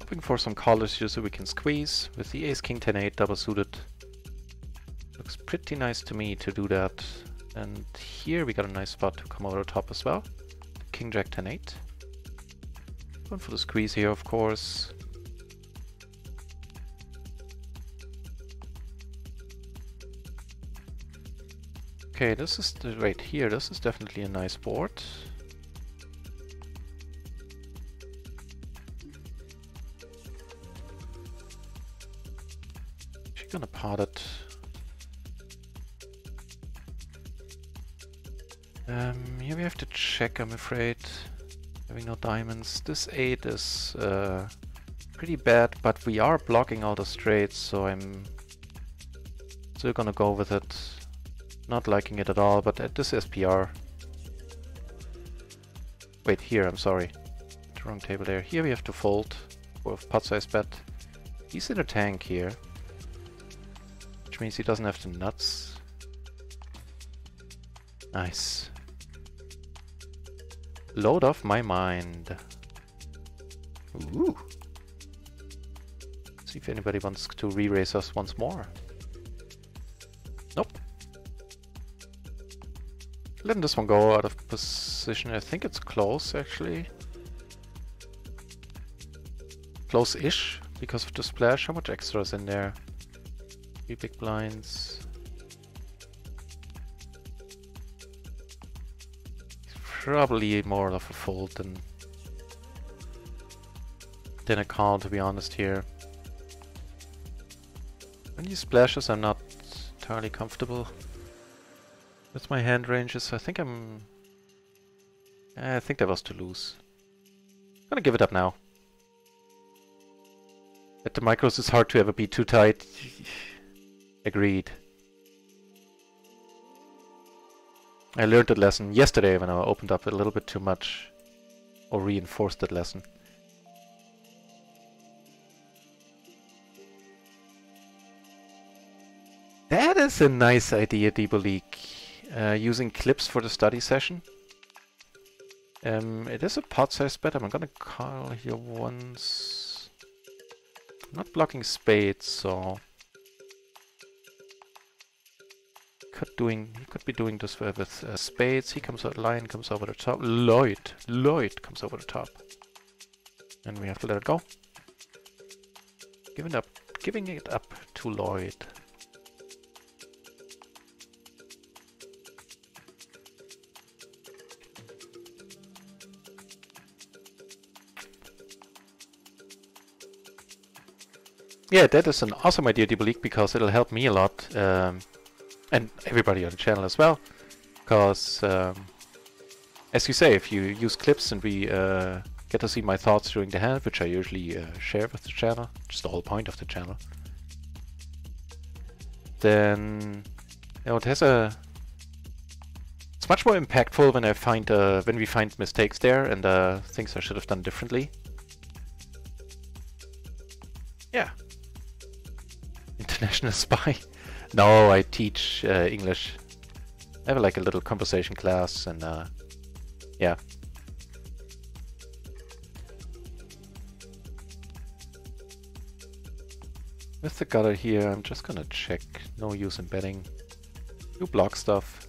Hoping for some callers here so we can squeeze with the ace king 10-8 double suited. Looks pretty nice to me to do that. And here we got a nice spot to come over the top as well. King Jack 10-8. Going for the squeeze here, of course. Okay, this is right here. This is definitely a nice board. She's gonna pot it. Here we have to check, I'm afraid. Having no diamonds. This 8 is pretty bad, but we are blocking all the straights, so I'm still gonna go with it. Not liking it at all, but at this SPR. Wait, here, I'm sorry. The wrong table there. Here we have to fold for a pot size bet. He's in a tank here, which means he doesn't have the nuts. Nice. Load off my mind. Ooh. See if anybody wants to re-raise us once more. Nope. Letting this one go out of position. I think it's close, actually. Close-ish, because of the splash. How much extra is in there? 3 big blinds. Probably more of a fold than a call, to be honest here. When he splashes, I'm not entirely comfortable with my hand ranges. I think I think that was too loose. I'm gonna give it up now. At the micros, it's hard to ever be too tight. Agreed. I learned that lesson yesterday when I opened up a little bit too much, or reinforced that lesson. That is a nice idea, Deepoleak. Using clips for the study session. It is a pot size bet. I'm gonna call here once. I'm not blocking spades, so he could be doing this with spades. He comes out, lion comes over the top. Lloyd comes over the top, and we have to let it go. Giving it up to Lloyd. Yeah, that is an awesome idea, Deepoleak, because it'll help me a lot. And everybody on the channel as well, because as you say, if you use clips and we get to see my thoughts during the hand, which I usually share with the channel, which is the whole point of the channel, then it's much more impactful when we find mistakes there and things I should have done differently. Yeah. International spy. No, I teach English. I have like a little conversation class, and yeah. With the gutter here, I'm just gonna check. No use in betting. You block stuff.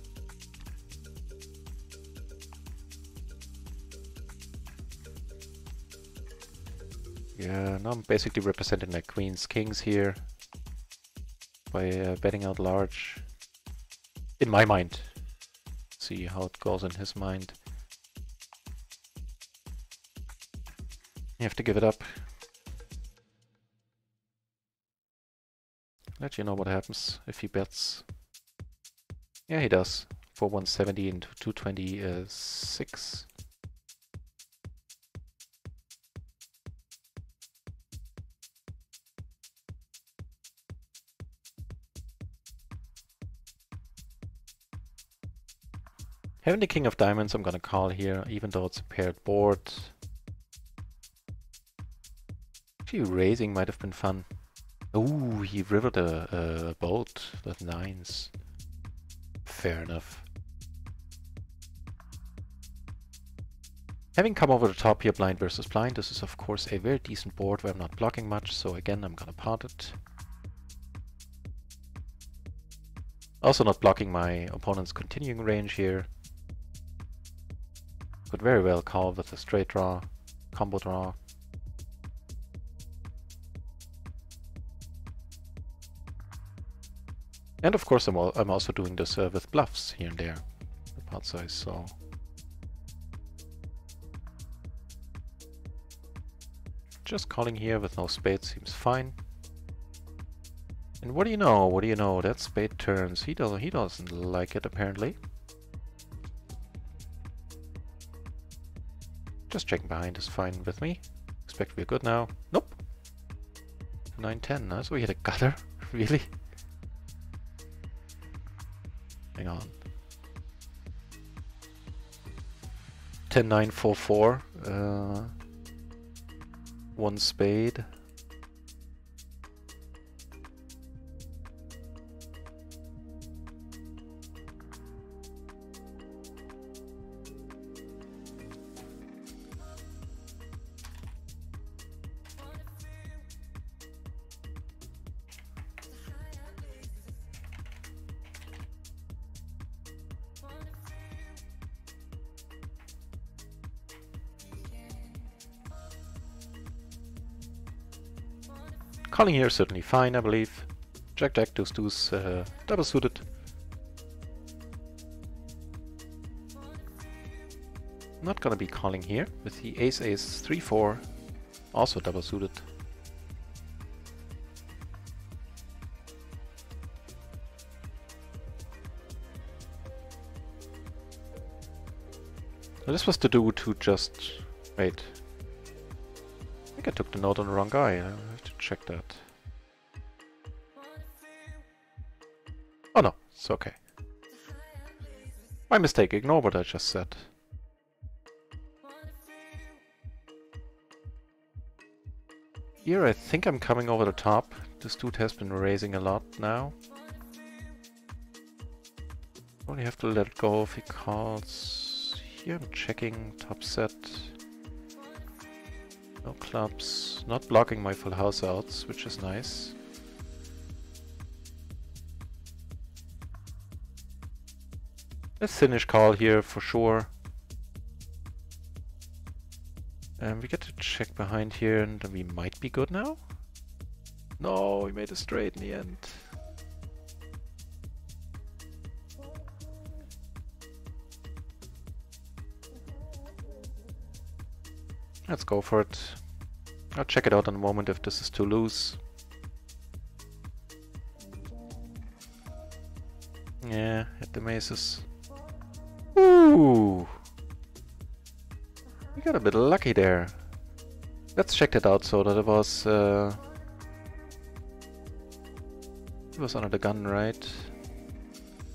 Yeah, now I'm basically representing like queens, kings here. By betting out large. In my mind. See how it goes in his mind. You have to give it up. Let you know what happens if he bets. Yeah, he does. For 170 into 226. Having the king of diamonds, I'm gonna call here, even though it's a paired board. Actually, raising might have been fun. Ooh, he rivered a bolt with nines. Fair enough. Having come over the top here, blind versus blind, this is of course a very decent board where I'm not blocking much, so again I'm gonna pot it. Also not blocking my opponent's continuing range here. Could very well call with a straight draw, combo draw. And of course I'm also doing this with bluffs here and there, the pot size, so... Just calling here with no spades seems fine. And what do you know, that spade turns, he doesn't like it apparently. Just checking behind is fine with me. Expect we're good now. Nope. 9-10, huh? So we had a gutter? Really? Hang on. 10-9-4-4. One spade. Calling here is certainly fine, I believe. Jack, Jack, deuce, deuce, double suited. Not gonna be calling here with the ace, ace, 3-4, also double suited. So this was to do to just wait. I think I took the note on the wrong guy. I have to check that. Oh no, it's okay. My mistake, ignore what I just said. Here I think I'm coming over the top. This dude has been raising a lot now. Only have to let it go if he calls. Here I'm checking top set. No clubs. Not blocking my full house outs, which is nice. A thinnish call here for sure. And we get to check behind here and we might be good now? No, we made a straight in the end. Let's go for it. I'll check it out in a moment if this is too loose. Yeah, hit the maces. Ooh! We got a bit lucky there. Let's check that out so that it was under the gun, right?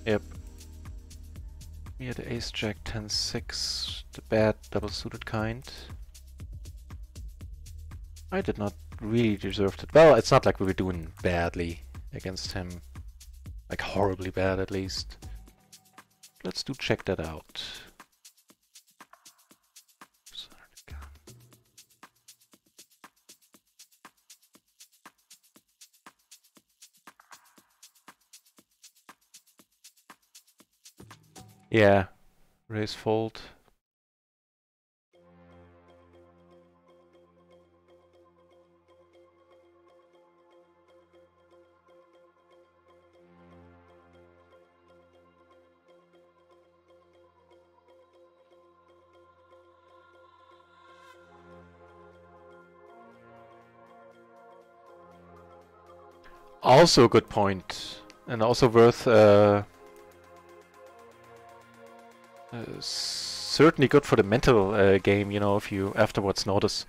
Yep. We had ace jack 10-6, the bad double suited kind. I did not really deserve it. Well, it's not like we were doing badly against him. Like horribly bad at least. Let's check that out. Yeah, raise fold. Also a good point, and also worth certainly good for the mental game, you know, if you afterwards notice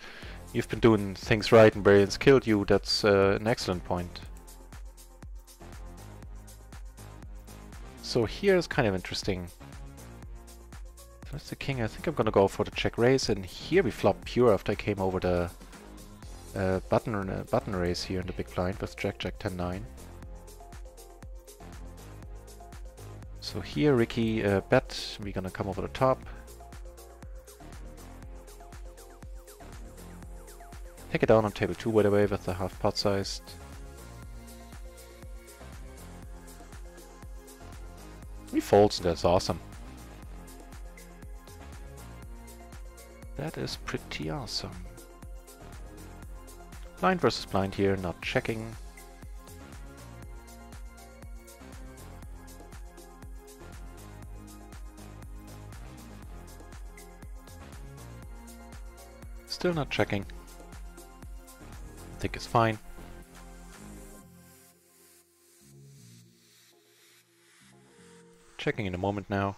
you've been doing things right and Brilliance killed you, that's an excellent point. So here's kind of interesting. If that's the king, I think I'm gonna go for the check raise, and here we flop pure after I came over the button raise here in the big blind with Jack Jack 10-9. So here Ricky bet, we're gonna come over the top. Take it down on table 2 by the way with the half pot sized. He folds, that's awesome. That is pretty awesome. Blind versus blind here, not checking. Still not checking. I think it's fine. Checking in a moment now.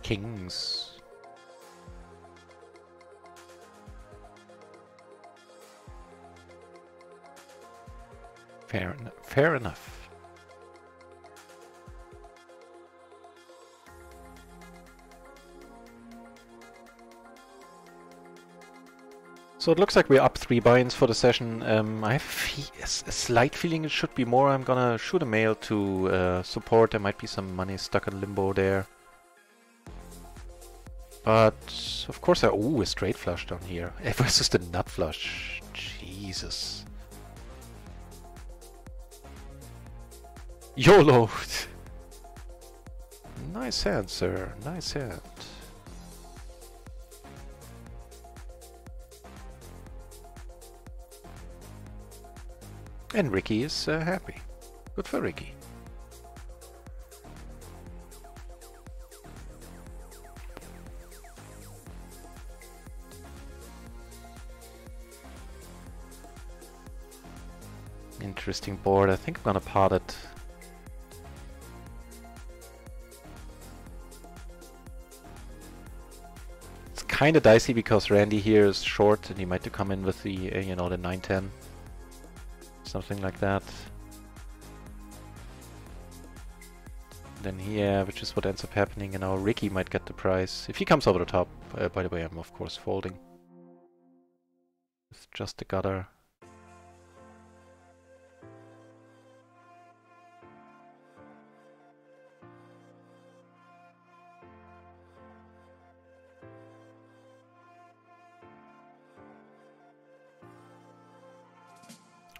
kings. Fair enough. So it looks like we're up 3 buy-ins for the session. I have a slight feeling it should be more. I'm gonna shoot a mail to support. There might be some money stuck in limbo there. But of course, ooh, a straight flush down here. Versus the nut flush. Jesus. YOLO! Nice hand, sir. Nice hand. And Ricky is happy. Good for Ricky. Interesting board. I think I'm gonna pot it. It's kind of dicey because Randy here is short and he might come in with the, you know, the 9-10. Something like that. Then here, which is what ends up happening, and now Ricky might get the prize. If he comes over the top, by the way, I'm of course folding. It's just the gutter.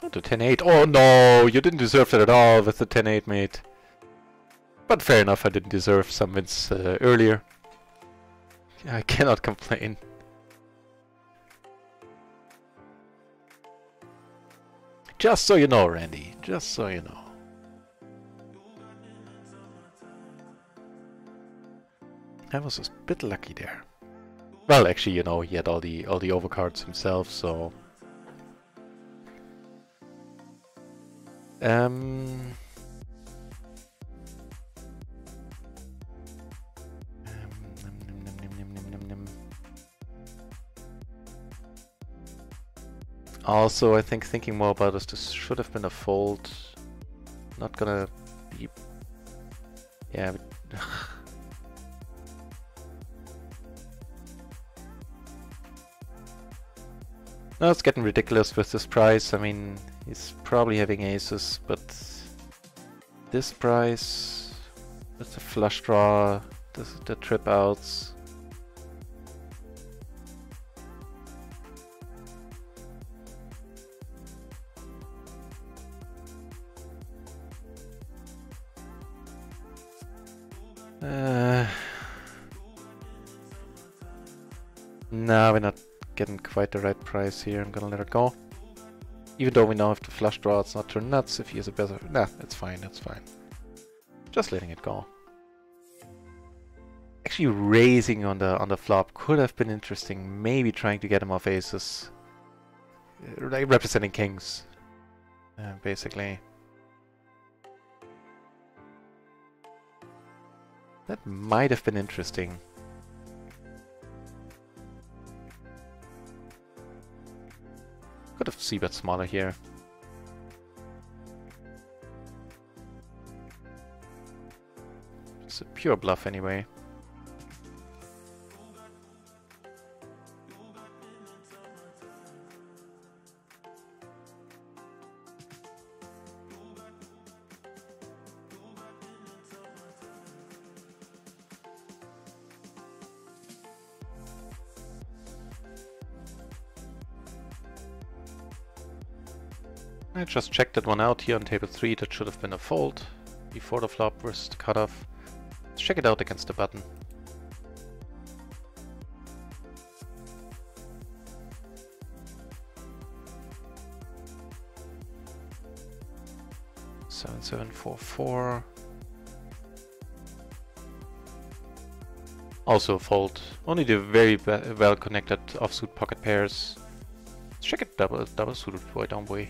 Oh, the 10-8. Oh no, you didn't deserve that at all with the 10-8, mate. But fair enough, I didn't deserve some wins earlier. I cannot complain. Just so you know, Randy. Just so you know. I was a bit lucky there. Well, actually, you know, he had all the overcards himself, so. Also, I think thinking more about this should have been a fold. Not gonna be. Yeah. But no, it's getting ridiculous with this price. I mean, he's probably having aces, but this price with the flush draw, the trip outs. No, we're not getting quite the right price here. I'm gonna let it go. Even though we now have the flush draw, it's not turn nuts. If he has a better... Nah, it's fine, it's fine. Just letting it go. Actually raising on the flop could have been interesting. Maybe trying to get him off aces. Like representing kings. Basically. That might have been interesting. Could have c-bet smaller here. It's a pure bluff anyway. I just checked that one out here on table 3. That should have been a fold before the flop versus the cutoff. Let's check it out against the button. Seven, 7, 4, 4. Also a fold. Only the very well connected offsuit pocket pairs. Let's check it double suited boy down boy.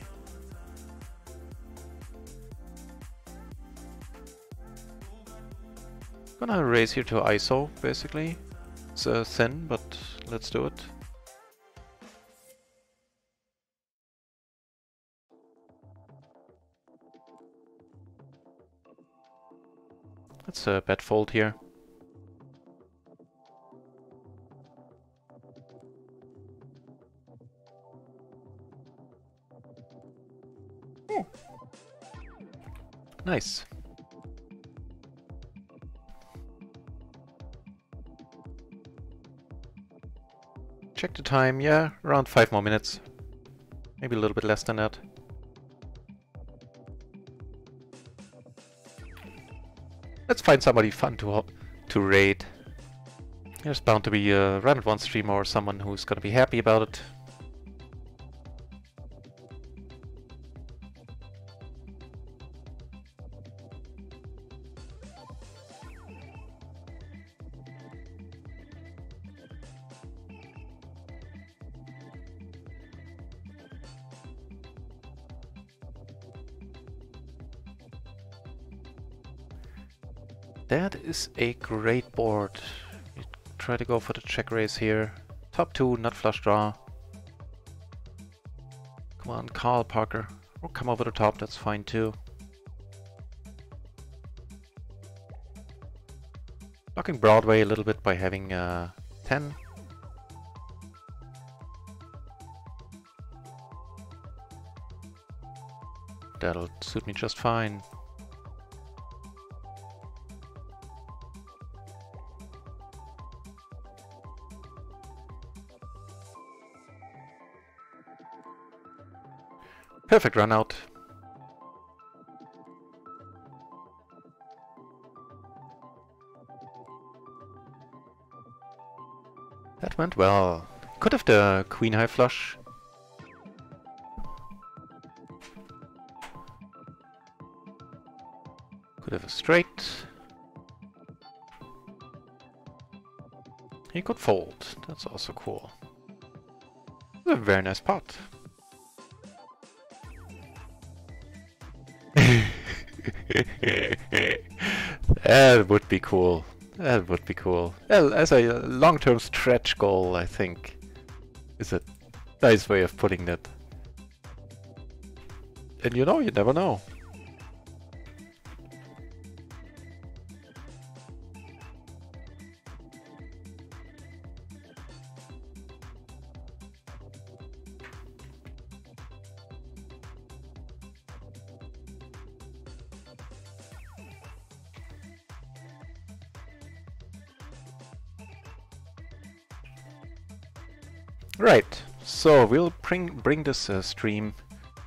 Gonna raise here to ISO, basically. It's thin, but let's do it. It's a bad fold here. Nice. Check the time, yeah, around 5 more minutes. Maybe a little bit less than that. Let's find somebody fun to raid. There's bound to be a Run It Once streamer or someone who's gonna be happy about it. That is a great board. We try to go for the check raise here. Top 2, not flush draw. Come on, Carl Parker. Or come over the top, that's fine too. Blocking Broadway a little bit by having 10. That'll suit me just fine. Perfect run out. That went well. Could have the queen high flush. Could have a straight. He could fold. That's also cool. A very nice pot. That would be cool. That would be cool. Well, as a long-term stretch goal, I think, is a nice way of putting it. And you know, you never know. Right, so we'll bring this stream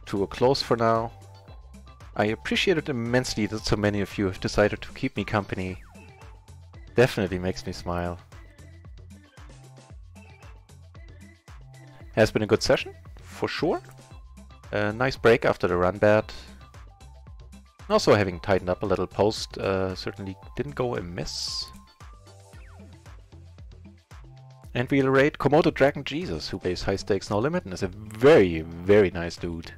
to a close for now. I appreciate it immensely that so many of you have decided to keep me company. Definitely makes me smile. Has been a good session, for sure. A nice break after the run bat. Also having tightened up a little post certainly didn't go amiss. And we'll raid Komodo Dragon Jesus, who plays High Stakes No Limit and is a very, very nice dude.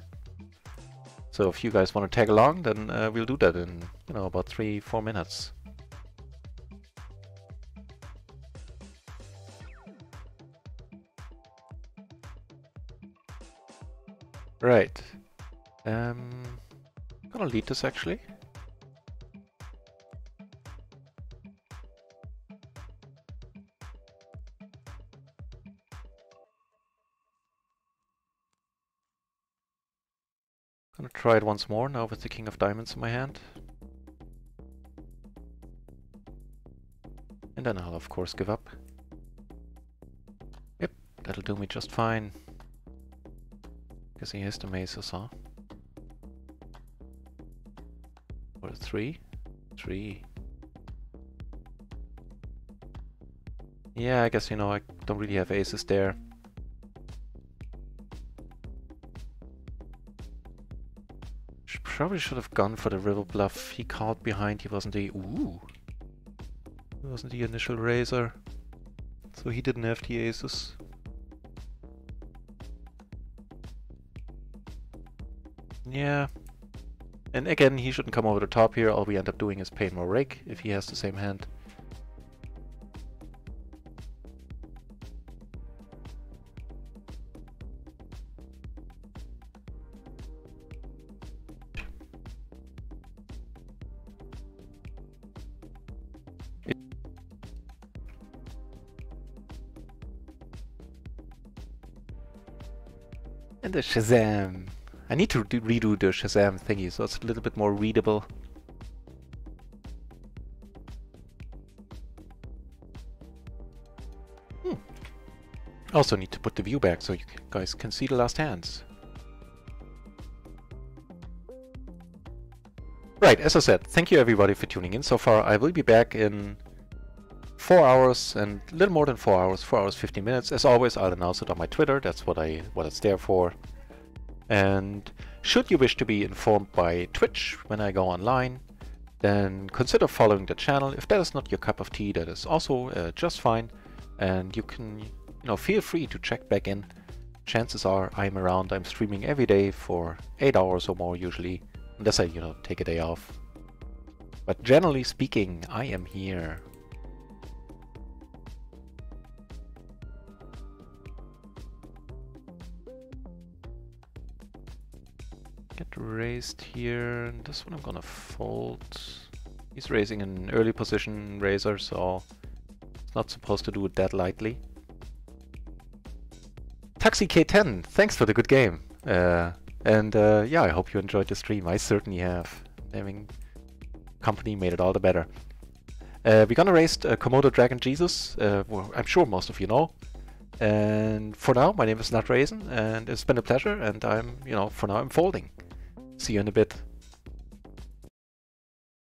So if you guys want to tag along, then we'll do that in, you know, about 3-4 minutes. Right. I'm gonna lead this actually. Gonna try it once more now with the King of Diamonds in my hand. And then I'll of course give up. Yep, that'll do me just fine. Guessing he has the maces, huh? Or a 3? 3. Yeah, I guess, you know, I don't really have aces there. Probably should have gone for the river bluff. He called behind. He wasn't the... Ooh! He wasn't the initial raiser. So he didn't have the aces. Yeah. And again, he shouldn't come over the top here. All we end up doing is paying more rake if he has the same hand. And the Shazam. I need to redo the Shazam thingy so it's a little bit more readable. Also need to put the view back so you guys can see the last hands. Right, as I said, thank you everybody for tuning in so far. I will be back in 4 hours and a little more than 4 hours, 4 hours 15 minutes. As always, I'll announce it on my Twitter. That's what it's there for. And should you wish to be informed by Twitch when I go online, then consider following the channel. If that is not your cup of tea, that is also just fine. And you can, feel free to check back in. Chances are I'm around. I'm streaming every day for 8 hours or more usually, unless I, take a day off. But generally speaking, I am here. Get raised here. And this one I'm gonna fold. He's raising in an early position raiser, so it's not supposed to do it that lightly. Taxi K10, thanks for the good game. Yeah, I hope you enjoyed the stream. I certainly have. Having company made it all the better. We're gonna raise Komodo Dragon Jesus. Well, I'm sure most of you know. And for now, my name is Not Raisin, and it's been a pleasure. And I'm, for now, I'm folding. See you in a bit.